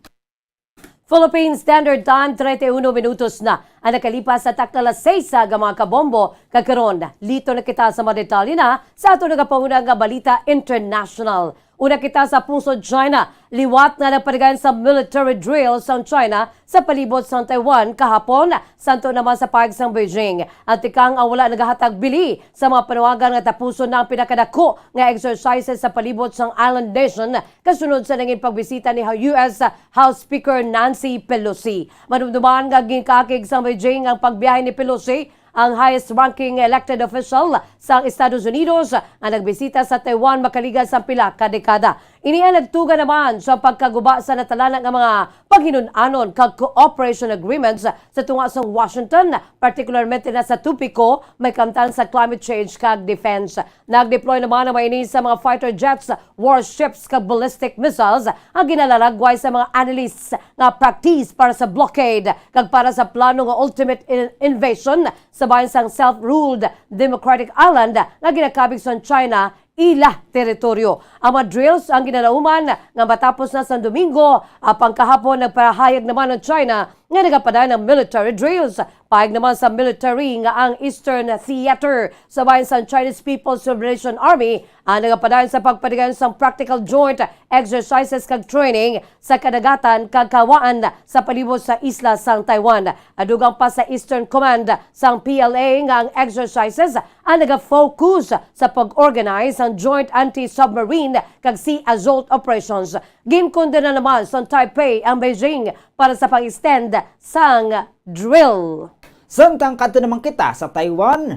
Philippine Standard Time, 31 minutos na ang nakalipas sa takla 6 sa mga kabombo. Kakaroon, lito na kita sa mga detalye na sa ato nagapaunang nga balita international. Una kita sa pusod China, liwat na nagparigan sa military drill sa China sa palibot sa Taiwan kahapon, santo naman sa pag sang Beijing. At tikang ang wala nagahatag bili sa mga panawagan nga tapuson na ang pinakadako nga exercises sa palibot sang island nation kasunod sa nanging pagbisita ni US House Speaker Nancy Pelosi. Madumduman nga ginkakig sa Beijing ang pagbiyahe ni Pelosi, ang highest-ranking elected official sa Estados Unidos ang nagbisita sa Taiwan makaligas sa pila ka dekada. Iniya nagtuga naman sa pagkaguba sa natalanan ng mga paghinunanon kag cooperation agreements sa tunga sa Washington, particularmente na sa tupiko may kamtan sa climate change kag defense. Nag-deploy naman ang maini sa mga fighter jets, warships kag ballistic missiles ang ginalalagway sa mga analysts nga practice para sa blockade kag para sa plano nga ultimate invasion sa bayan sang self-ruled Democratic Island na ginakabig sa China ila teritoryo. Ang mga drills ang ginalauman nga matapos na sa Domingo. Apang kahapon nagpahayag naman ng China nga nagapaday ng military drills. Pahayag naman sa military nga ang Eastern Theater sa bayan sa Chinese People's Liberation Army ang nagapadayon sa pagpadigayon sa practical joint exercises kag training sa kadagatan kag kawaan sa palibot sa isla sang Taiwan. Adugang pa sa Eastern Command sang PLA nga ang exercises ang naga-focus sa pag-organize ang joint anti-submarine kag sea assault operations. Ginkondena naman sa Taipei ang Beijing para sa pag-extend sang drill. Samtang kadto naman kita sa Taiwan,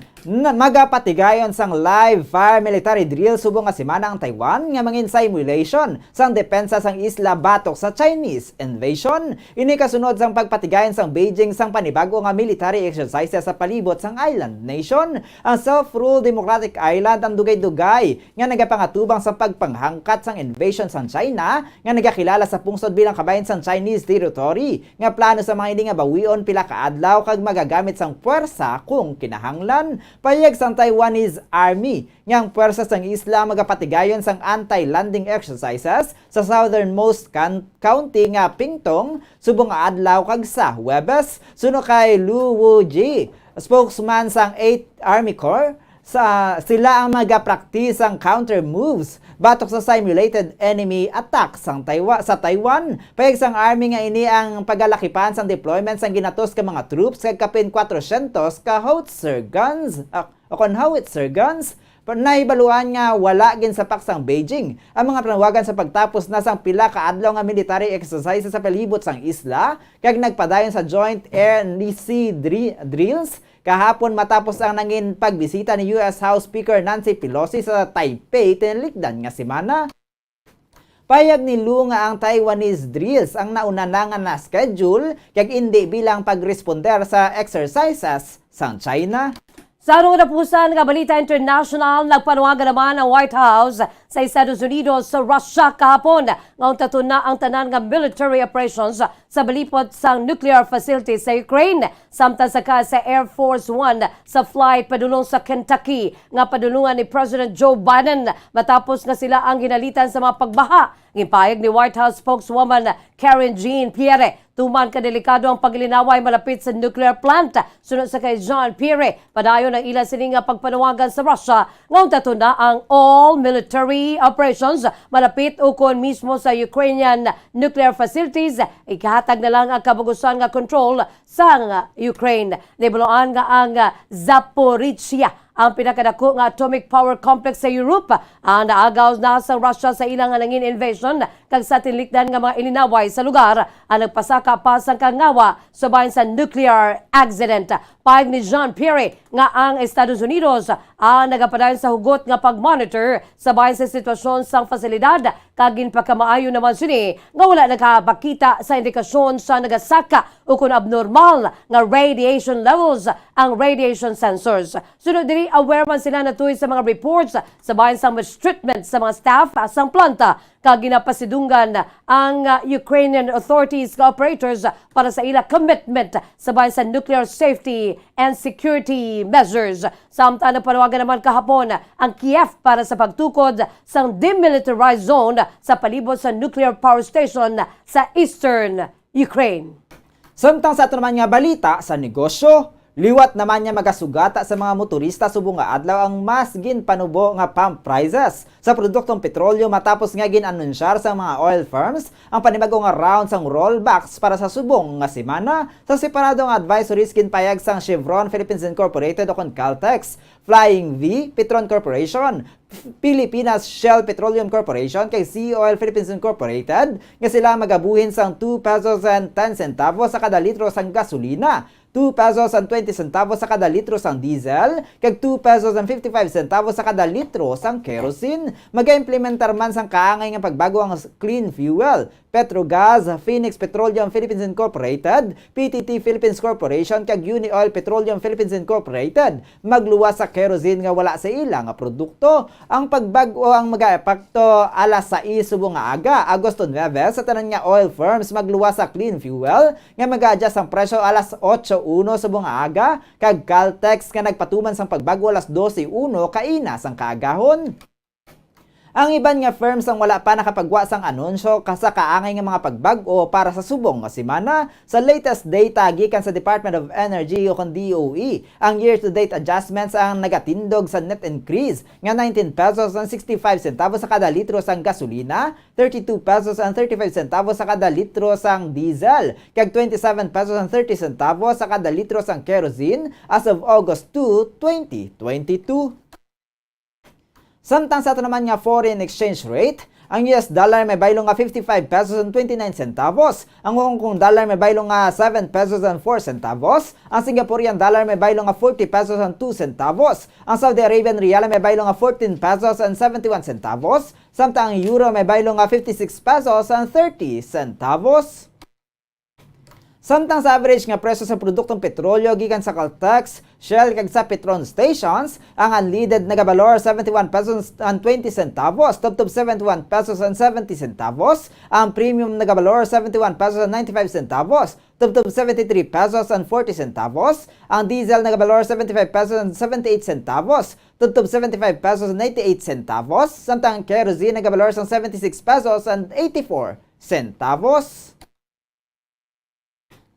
magapatigayon sang live fire military drill subong nga semana ang Taiwan nga mangin simulation sang depensa sang isla batok sa Chinese invasion. Ini kasunod sang pagpatigayon sang Beijing sang panibago nga military exercises sa palibot sang island nation. Ang self-ruled Democratic Island ang dugay-dugay nga nagapangatubang sa pagpanghangkat sang invasion sang China nga nagakilala sa pungsod bilang kabayan sang Chinese territory nga plano sa mga hindi nga bawion pila ka adlaw kag magagamit sang puwersa kung kinahanglan. Payag sang Taiwanese Army ngang puwersa sang isla magapatigayon sang anti-landing exercises sa southernmost county nga Pingtong subong nga adlaw kag sa Huwebes. Suno kay Lu Wuji, spokesman sang 8th Army Corps, sila ang magapractice ang counter moves batok sa simulated enemy attack sa Taiwan. Payag sang army nga ini ang pagalakipan sang deployment sang ginatos ka mga troops kag kapin 400 ka howitzer guns. Nahibaluan nga wala gin sa paksang Beijing ang mga panawagan sa pagtapos na sang pila ka adlaw nga military exercises sa palibot sang isla kag nagpadayon sa joint air and sea drills kahapon matapos ang nangin pagbisita ni US House Speaker Nancy Pelosi sa Taipei tinilikdan nga semana. Payag ni Lu nga ang Taiwanese drills ang nauna na schedule kag hindi bilang pagresponder sa exercises sang China. Sa anong napusan nga balita international, nagpanawagan naman ang White House sa Estados Unidos sa Russia kahapon nga untatun na ang tanan nga military operations sa balipot sang nuclear facility sa Ukraine. Samtang saka sa Air Force One sa flight padulong sa Kentucky nga padulungan ni President Joe Biden matapos nga sila ang ginalitan sa mga pagbaha. Gipahayag ni White House spokeswoman Karen Jean-Pierre, tuman ka delikado ang paglinaway malapit sa nuclear plant. Sunod sa kay Jean-Pierre, padayon ang ilan sini nga pagpanawagan sa Russia nga untatun na ang all military operations malapit ukon mismo sa Ukrainian nuclear facilities. Ikahatag na lang ang kabugusan nga control sa Ukraine. Nibuloan nga ang Zaporizhia ang pinakadako nga atomic power complex sa Europe ang naagaw na sa Russia sa ilang nangin invasion kag sa tinlikdan nga mga ilinaway sa lugar ang nagpasaka pa sang kangawa sa bahin sa nuclear accident. Pahayag ni Jean-Pierre nga ang Estados Unidos ang nagapadayon sa hugot nga pag-monitor sa bahin sa sitwasyon sang fasilidad kag ginpakamaayo naman sini nga wala nakapakita sa indikasyon sa nagasaka o kung abnormal nga radiation levels ang radiation sensors. Sunod diri aware man sila natuloy sa mga reports sa bahin sa mistreatment sa mga staff sang planta kag ginapasidunggan ang Ukrainian authorities ka operators para sa ila commitment sa bahin sa nuclear safety and security measures. Samtang nagpanawagan naman kahapon ang Kiev para sa pagtukod sang demilitarized zone sa palibot sa nuclear power station sa eastern Ukraine. Samtang sa ato naman nga balita sa negosyo, liwat naman niya magasugata sa mga motorista subong nga adlaw ang mas ginpanubo nga pump prices sa produktong petrolyo matapos nga ginanunsyar sa mga oil firms ang panibago nga round sang rollbacks para sa subong nga semana. Sa separadong advisories ginpayag sang Chevron Philippines Incorporated o kon Caltex, Flying V, Petron Corporation, Pilipinas Shell Petroleum Corporation kay Sea Oil Philippines Incorporated nga sila magabuhin sang 2 pesos and 10 centavos sa kada litro sang gasolina, 2 pesos and 20 centavos sa kada litro sang diesel, kag 2 pesos and 55 centavos sa kada litro sang kerosene. Maga-implementar man sang kaangay nga pagbago ang clean fuel. Petrogas, Phoenix Petroleum Philippines Incorporated, PTT Philippines Corporation kag Unioil Petroleum Philippines Incorporated magluwas sa kerosene nga wala sa ilang nga produkto. Ang pagbago ang mag-epekto alas 6 subong nga aga, Agosto 9 sa tanan nga oil firms magluwas sa clean fuel nga mag-adjust ang presyo alas 8:01 subong nga aga, kag Caltex nga nagpatuman sang pagbago alas 12:01 kaina sang kaagahon. Ang iban nga firms ang wala pa nakapagwa sang anunsyo sa kaangay nga mga pagbag-o para sa subong nga semana. Sa latest data gikan sa Department of Energy o kon DOE, ang year-to-date adjustments ang nagatindog sa net increase nga 19 pesos and 65 centavos sa kada litro sang gasolina, 32 pesos and 35 centavos sa kada litro sang diesel, kag 27 pesos and 30 centavos sa kada litro sang kerosene as of August 2, 2022. Samtang sa ito naman nga foreign exchange rate, ang US dollar may baylong nga 55 pesos and 29 centavos. Ang Hong Kong dollar may baylong nga 7 pesos and 4 centavos. Ang Singaporean dollar may baylong nga 40 pesos and 2 centavos. Ang Saudi Arabian rial may baylong nga 14 pesos and 71 centavos. Samtang ang euro may baylong nga 56 pesos and 30 centavos. Samtang sa average nga presyo sa produktong petrolyo gikan sa Caltex, Shell kag sa Petron stations, ang unleaded nagabalor 71 pesos and 20 centavos, tubtob 71 pesos and 70 centavos, ang premium nagabalor 71 pesos and 95 centavos, tubtob 73 pesos and 40 centavos, ang diesel nagabalor 75 pesos and 78 centavos, tubtob 75 pesos and 98 centavos, samtang kerosene nagabalor sang 76 pesos and 84 centavos.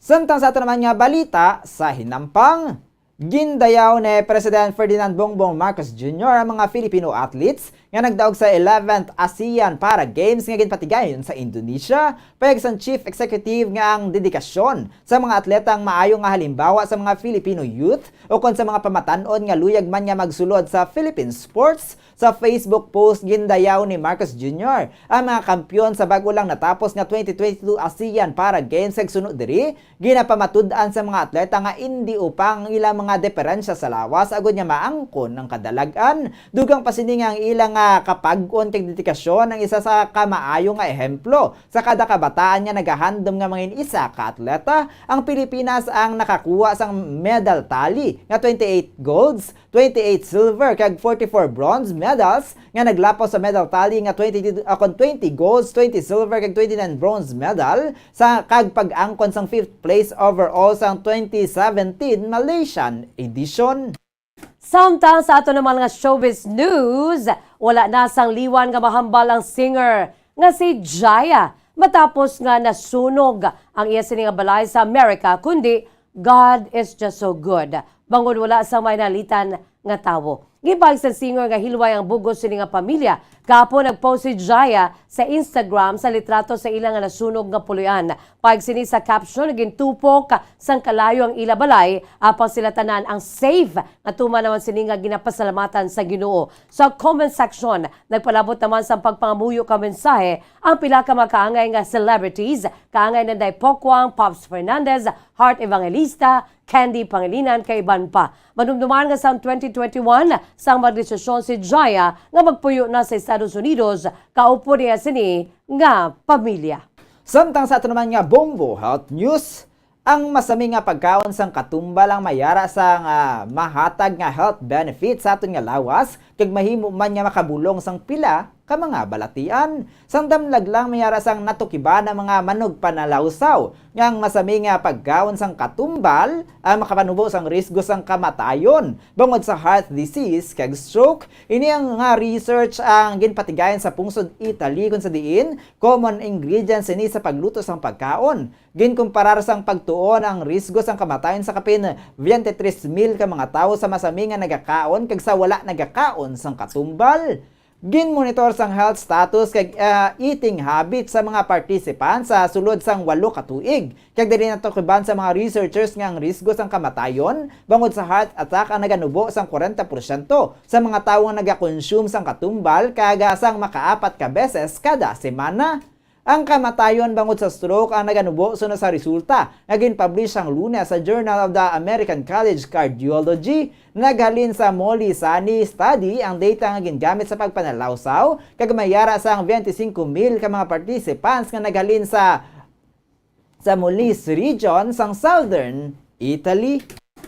Samtang sa ito naman nga balita sa hinampang, gindayaw ni President Ferdinand Bongbong Marcos Jr. ang mga Filipino athletes nga nagdaog sa 11th ASEAN Para Games nga ginpatigayon sa Indonesia. Payag sang Chief Executive nga ang dedikasyon sa mga atletang maayo nga halimbawa sa mga Filipino youth o kon sa mga pamatanon nga luyag man nga magsulod sa Philippine sports. Sa Facebook post gindayaw ni Marcos Jr. ang mga kampyon sa bago lang natapos nga 2022 ASEAN Para Games ag sunod diri, ginapamatud-an sa mga atleta nga hindi upang ilang mga diferensya sa lawas agud nga maangkon ang kadalagan. Dugang pasini nga ang ilang kapag-on kag dedikasyon ang isa sa kamaayo nga ehemplo sa kada kabataan nga nagahandom nga mga isa ka atleta. Ang Pilipinas ang nakakuha sang medal tally nga 28 golds, 28 silver kag 44 bronze medals nga naglapaw sa medal tally nga 20 golds, 20 silver kag 29 bronze medal sa kag pag-angkon sang 5th place overall sang 2017 Malaysian edition. Samtang sa ato naman nga showbiz news, wala na sang liwan nga mahambal ang singer nga si Jaya matapos nga nasunog ang iya sini nga balay sa Amerika, kundi God is just so good. Bangod wala sang may nalitan nga tawo. Gibag sa singer nga hilway ang bugos sini nga pamilya. Kapo nagpost si Jaya sa Instagram sa litrato sa ilang nga nasunog nga puloy-an. Pag sini sa caption, naging tupok sang kalayo ang ila balay, apang sila tanan ang safe nga tuma naman sini nga ginapasalamatan sa Ginoo. Sa comment section, nagpalabot naman sa pagpangamuyo ka mensahe ang pila ka makaangay nga celebrities, kaangay na Day Pokwang, Pops Fernandez, Heart Evangelista, Candy Pangilinan, kay iban pa. Manumduman nga sa 2021, sang magdesisyon si Jaya nga magpuyo na sa Estados Unidos, kaupo niya sini nga pamilya. Samtang sa ito naman nga Bombo Health News, ang masami nga pagkaon sang katumbal ang mayara sang mahatag nga health benefits sa aton nga lawas, kag mahimo man nga makabulong sang pila ka mga balatian. Sang damlag lang mayara sang natukiba na mga manog panalawsaw, ngang masami nga pagkaon sang katumbal ang makapanubo sang risgo sang kamatayon bangod sa heart disease kag stroke. Ini ang nga research ang ginpatigayon sa pungsod Italy kung sa diin common ingredients ini sa pagluto sang pagkaon. Ginkumparar sang pagtuon ang risgo sang kamatayon sa kapin 23,000 ka mga tawo sa masami nga nagakaon kag sa wala nagakaon sang katumbal. Gin-monitor sang health status kag eating habits sa mga participants sa sulod sang 8 ka tuig. Kag diri natukiban sa mga researchers nga ang risgo sang kamatayon bangod sa heart attack ang naganubo sang 40% sa mga tawo nga nagakonsume sang katumbal kag sang makaapat ka beses kada semana. Ang kamatayon bangod sa stroke ang naganubo sunod sa resulta nga ginpublish ang Lunes sa Journal of the American College Cardiology. Naghalin sa Molisani study ang data nga gingamit sa pagpanalawsaw kag mayara sang 25,000 ka mga participants nga naghalin sa Molise region sang Southern Italy.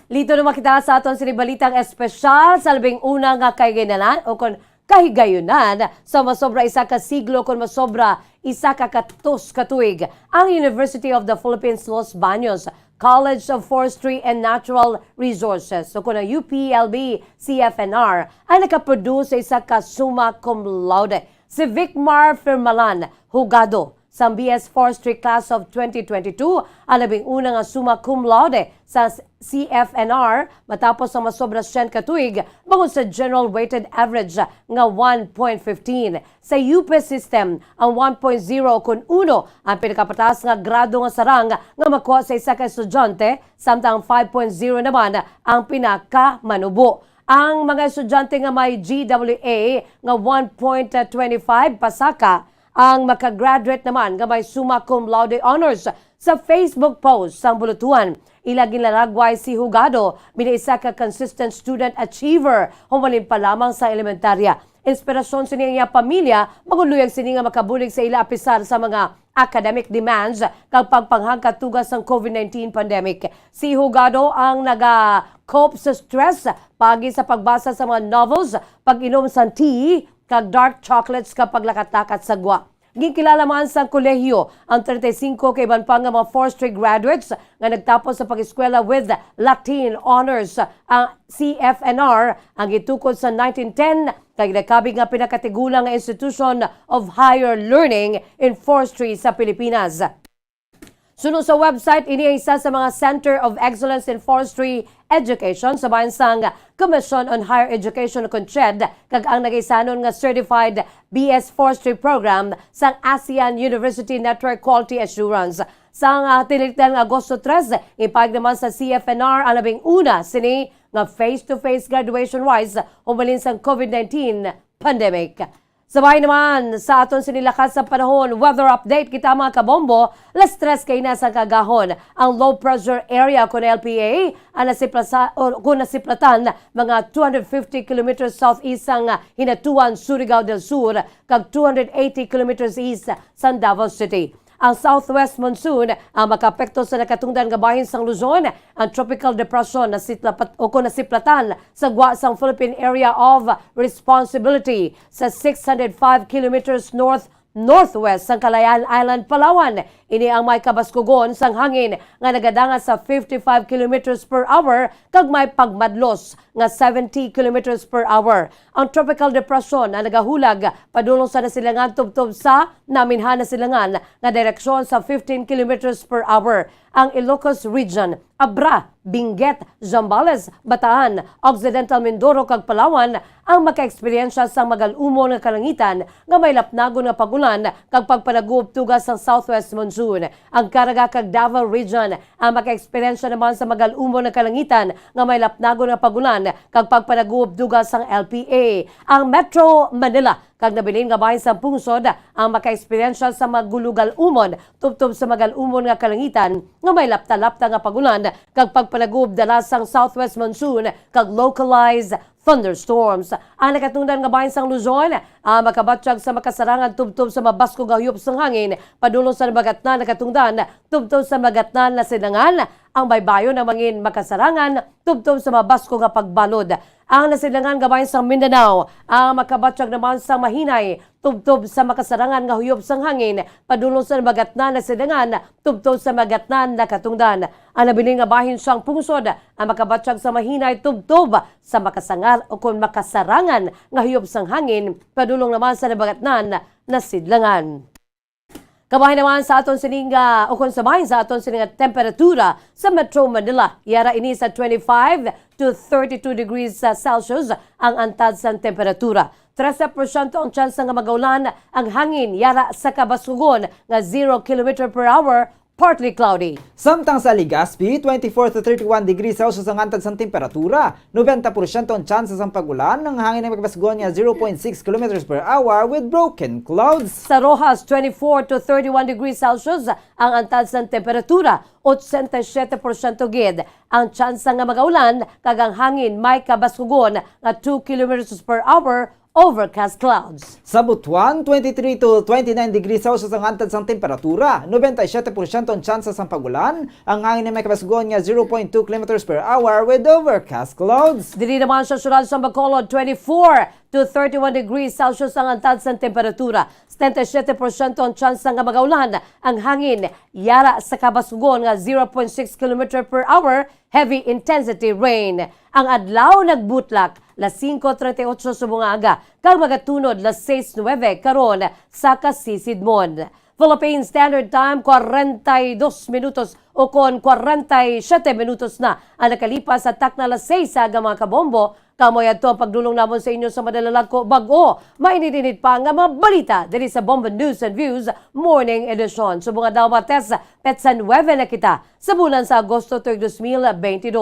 Lito na makita sa aton sinibalitang espesyal sa labing una nga kaygenalan o kon kahigayunan sa masobra isa ka siglo kon masobra isa ka katos katuig. Ang University of the Philippines Los Baños College of Forestry and Natural Resources o kuna UPLB CFNR ay nakaproduce sa isa ka summa cum laude Si Vicmar Firmalan Hugado sa BS Forestry Class of 2022 ang labing unang summa cum laude sa CFNR matapos ang masobra 100 katuig bangod sa general weighted average nga 1.15. Sa UP system, ang 1.0 kun 1 ang pinakapataas nga grado nga sarang nga makuha sa isa ka estudyante, samtang 5.0 naman ang pinakamanubo. Ang mga estudyante nga may GWA nga 1.25 pasaka ang makagraduate naman nga may summa cum laude honors. Sa Facebook post sang bulutuan, ilagin laragway si Hugado isa ka consistent student achiever humalin pa lamang sa elementarya. Inspirasyon sa niya pamilya maguluyag sini nga makabulig sa ila apisar sa mga academic demands kag pagpanghangkatugas ng COVID-19 pandemic. Si Hugado ang naga-cope sa stress pagi sa pagbasa sa mga novels, pag-inom sa tea, kag dark chocolates kapag lakat-lakat sa gwa. Ginkilala man sa kolehiyo ang 35 kay iban pa nga mga forestry graduates nga nagtapos sa pag-eskwela with Latin honors. Ang CFNR ang gitukod sa 1910 kay nakabi nga pinakatigulang nga institution of higher learning in forestry sa Pilipinas. Sunod sa website, ini ay isa sa mga Center of Excellence in Forestry Education sa bansang Commission on Higher Education o CONCHED kag ang nagaisanon nga Certified BS Forestry Program sa ASEAN University Network Quality Assurance. Sa tinilikdan ng Agosto 13, ipahig naman sa CFNR ang labing una sini nga face-to-face graduation-wise umalin sa COVID-19 pandemic. Sabay naman sa aton sinilakas sa panahon, weather update kita mga kabombo, las 3 kay nasa kagahon. Ang low pressure area kung LPA ang nasiplatan mga 250 km southeast ang Hinatuan, Surigao del Sur, kag 280 km east sa Davao City. Ang southwest monsoon ang makapekto sa nakatungdan nga bahin sang Luzon. Ang tropical depression na nasiplatan sa gwa sang Philippine Area of Responsibility sa 605 kilometers northwest sang Kalayaan Island, Palawan. Ini ang may kabaskugon sang hangin nga nagadanga sa 55 kilometers per hour kag may pagmadlos nga 70 kilometers per hour. Ang tropical depression na nagahulag padulong sa nasilangan tubtob sa naminhan na silangan nga direksyon sa 15 kilometers per hour. Ang Ilocos Region, Abra, Benguet, Zambales, Bataan, Occidental Mindoro kag Palawan ang maka-eksperyensya sa magal-umo nga kalangitan nga may lapnagon nga pagulan kag pagpanagup tugas sa southwest monsoon. Ang Caraga kag Davao Region ang maka-eksperyensya naman sa magal-umo nga kalangitan nga may lapnagon nga pagulan kag pagpanagup tugas sang LPA. Ang Metro Manila kag nabilin nga bahin sa pungsod ang maka-eksperyensya sa magulugal-umon tubtob sa magal-umon nga kalangitan nga may lapta-lapta nga pagulan kag pagpanagup dalas sang southwest monsoon kag localized thunderstorms. Ang nakatungdan nga bahin sang Luzon makabatsyag sa makasarangan tubtob sa mabasko nga huyop sang hangin padulong sa magatnan nakatungdan tubtob sa magatnan na silangan. Ang baybayon na mangin makasarangan tubtob sa mabasko nga pagbalod. Ang nasilangan gabayan sa Mindanao ang makabatsyag naman sa mahinay tubtob sa makasarangan nga huyop sang hangin padulong sa magatnan na silangan tubtob sa magatnan na katungdan. Ang nabiling nga bahin sang pungsod ang makabatsyag sa mahinay tubtob sa makasangar o kung makasarangan nga huyop sang hangin padulong naman sa magatnan na sidlangan. Kabahin naman sa aton sininga o kung sabahin sa aton sininga temperatura sa Metro Manila. Yara ini sa 25 to 32 degrees Celsius ang antad sa temperatura. 13% ang chance nga magaulan ang hangin yara sa kabasugon nga 0 km per hour, partly cloudy. Samtang sa Legazpi, 24 to 31 degrees Celsius ang antad sa temperatura. 90% ang chances ang pagulan ng hangin na magbasgon niya 0.6 km per hour with broken clouds. Sa Rojas, 24 to 31 degrees Celsius ang antad sa temperatura. 87% gid ang chance nga magaulan kag ang hangin may kabaskugon nga 2 km per hour, overcast clouds. Sa Butuan, 23 to 29 degrees Celsius ang antad sa temperatura. 97% ang chances ang pagulan. Ang hangin na may kabasgon niya 0.2 km per hour with overcast clouds. Dili naman sa syudad sa Bacolod, 24 to 31 degrees Celsius ang antad sa temperatura. 77% ang chance nga magaulan. Ang hangin yara sa kabasgon nga 0.6 km per hour, heavy intensity rain. Ang adlaw nagbutlak las 5:38 sa mga aga, kag magatunod las 6:09 karon sa Kasisidmon. Philippine Standard Time, 42 minutos o kon 47 minutos na ang nakalipas sa takna las 6 aga mga kabombo. Kamoy ato ang pagdulong namon sa inyo sa madalalag ko bago mainit-init pa nga mga balita diri sa Bombo News and Views Morning Edition. So mga dawates, petsan 9 na kita sa bulan sa Agosto 2022.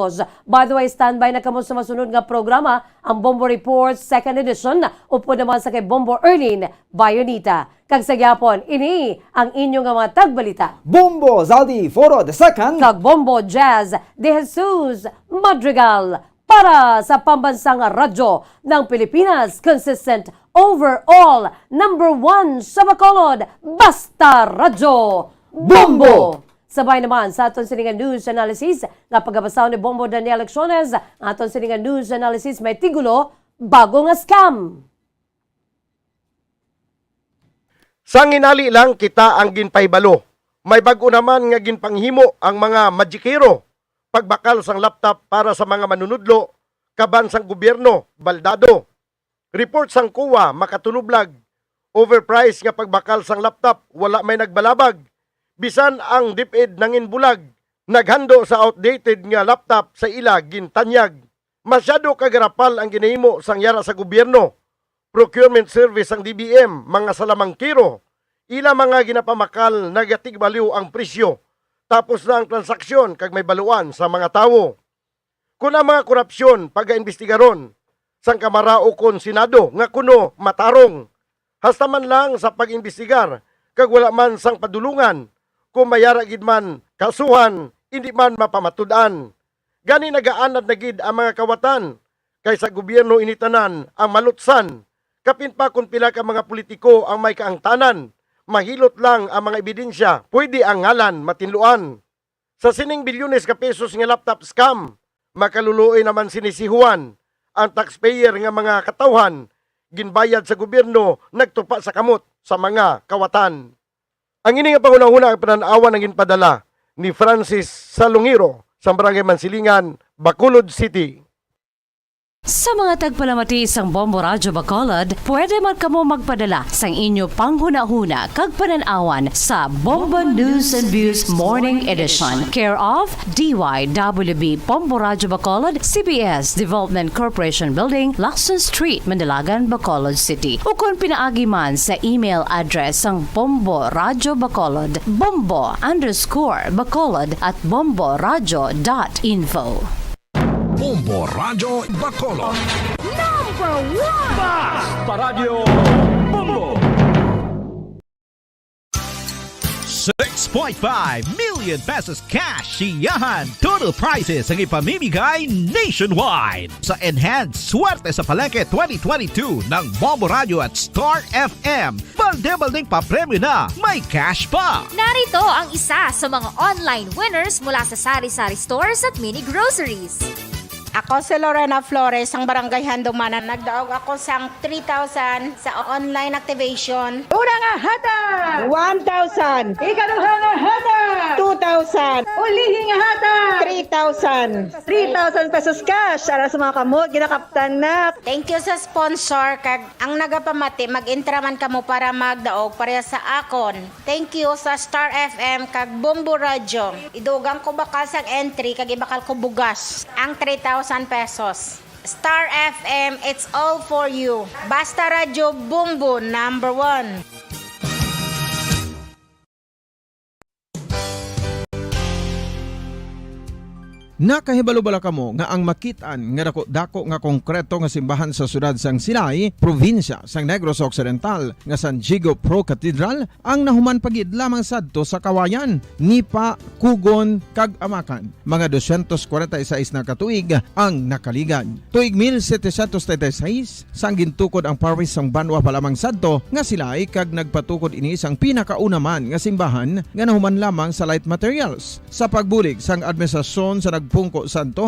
By the way, standby na kamo sa masunod nga programa, ang Bombo Report 2nd Edition, upo naman sa kay Bombo Erlin Bayonita. Kag sa gyapon, ini ang inyong nga mga tagbalita. Bombo Zaldi Foro II kag Bombo Jazz de Jesus Madrigal para sa pambansang radyo ng Pilipinas, consistent overall #1 sa Bacolod, Basta Radyo Bombo! Sabay naman sa aton siningan news analysis nga pagabasaw ni Bombo Daniel Lecciones, aton siningan news analysis may tigulo, bago nga scam. Sang inali lang kita ang ginpaybalo. May bago naman nga ginpanghimo ang mga magikero. Pagbakal sang laptop para sa mga manunudlo, kaban sang gobyerno, baldado. Report sang kuwa, makatulublag. Overpriced nga pagbakal sang laptop, wala may nagbalabag. Bisan ang DepEd nangin bulag. Naghando sa outdated nga laptop sa ila gintanyag. Masyado kagarapal ang ginahimo sang yara sa gobyerno. Procurement service ang DBM, mga salamangkiro. Ila mga ginapamakal, negatig baliw ang presyo. Tapos na ang transaksyon kag may baluan sa mga tawo. Kung ang mga korupsyon pag-aimbestigaron sang Kamara o kon Senado nga kuno matarong. Hasta man lang sa pag-imbestigar kag wala man sang padulungan. Kung mayara gid man kasuhan, hindi man mapamatudan. Gani nagaanad na gid ang mga kawatan kaysa gobyerno initanan ang malutsan. Kapin pa kung pila ka mga politiko ang may kaangtanan. Mahilot lang ang mga ebidensya, pwede ang ngalan matinluan. Sa sining bilyones ka pesos nga laptop scam, makaluluoy naman sinisihuan. Ang taxpayer nga mga katawhan, ginbayad sa gobyerno, nagtupa sa kamot sa mga kawatan. Ang ini nga pangunahuna ang pananawa ng ginpadala ni Francis Salungiro sa Barangay Mansilingan, Bacolod City. Sa mga tagpalamati sang Bombo Radyo Bacolod, pwede man kamo magpadala sang inyo panghuna-huna kag pananawan sa Bombo News and Views Morning Edition. Care of DYWB Bombo Radyo Bacolod, CBS Development Corporation Building, Lacson Street, Mandalagan, Bacolod City. O kung pinaagi man sa email address sang Bombo Radyo Bacolod, bombo_bacolod@bomboradyo.info. Bombo Radyo Bacolod. Number 1! Basta Radio Bombo! 6.5 million pesos cash siyahan. Total prizes ang ipamimigay nationwide sa Enhanced Swerte sa Palengke 2022 ng Bombo Radio at Star FM. Balde-baldeng pa-premyo na, may cash pa. Narito ang isa sa mga online winners mula sa sari-sari stores at mini groceries. Ako si Lorena Flores, ang Barangay Handumanan. Nagdaog ako sang 3,000 sa online activation. Una nga hata! 1,000. Ikaduha nga hata! 2,000. Ulihi nga hata! 3,000. 3,000 pesos cash. Para sa mga kamot, ginakaptan na. Thank you sa sponsor. Kag ang nagapamati, mag-intraman kamo para magdaog pareha sa akon. Thank you sa Star FM kag Bombo Radio. Idugang ko bakal sang entry kag ibakal ko bugas. Ang 3,000 pesos. Star FM, it's all for you. Basta Radio Bombo #1. Nakahibalo-bala kamo nga ang makitaan nga dako nga konkreto nga simbahan sa sudad sang Sinay, probinsya sang Negros Occidental nga San Diego Pro Cathedral ang nahuman pagid lamang sadto sa kawayan, Nipa, Kugon, kag Amakan. Mga 246 na katuig ang nakaligan. Tuig 1736 sang gintukod ang parish sang Banwa pa lamang sadto nga Silay kag nagpatukod ini sang pinakaunaman nga simbahan nga nahuman lamang sa light materials. Sa pagbulig sang administrasyon sa Pungko Santo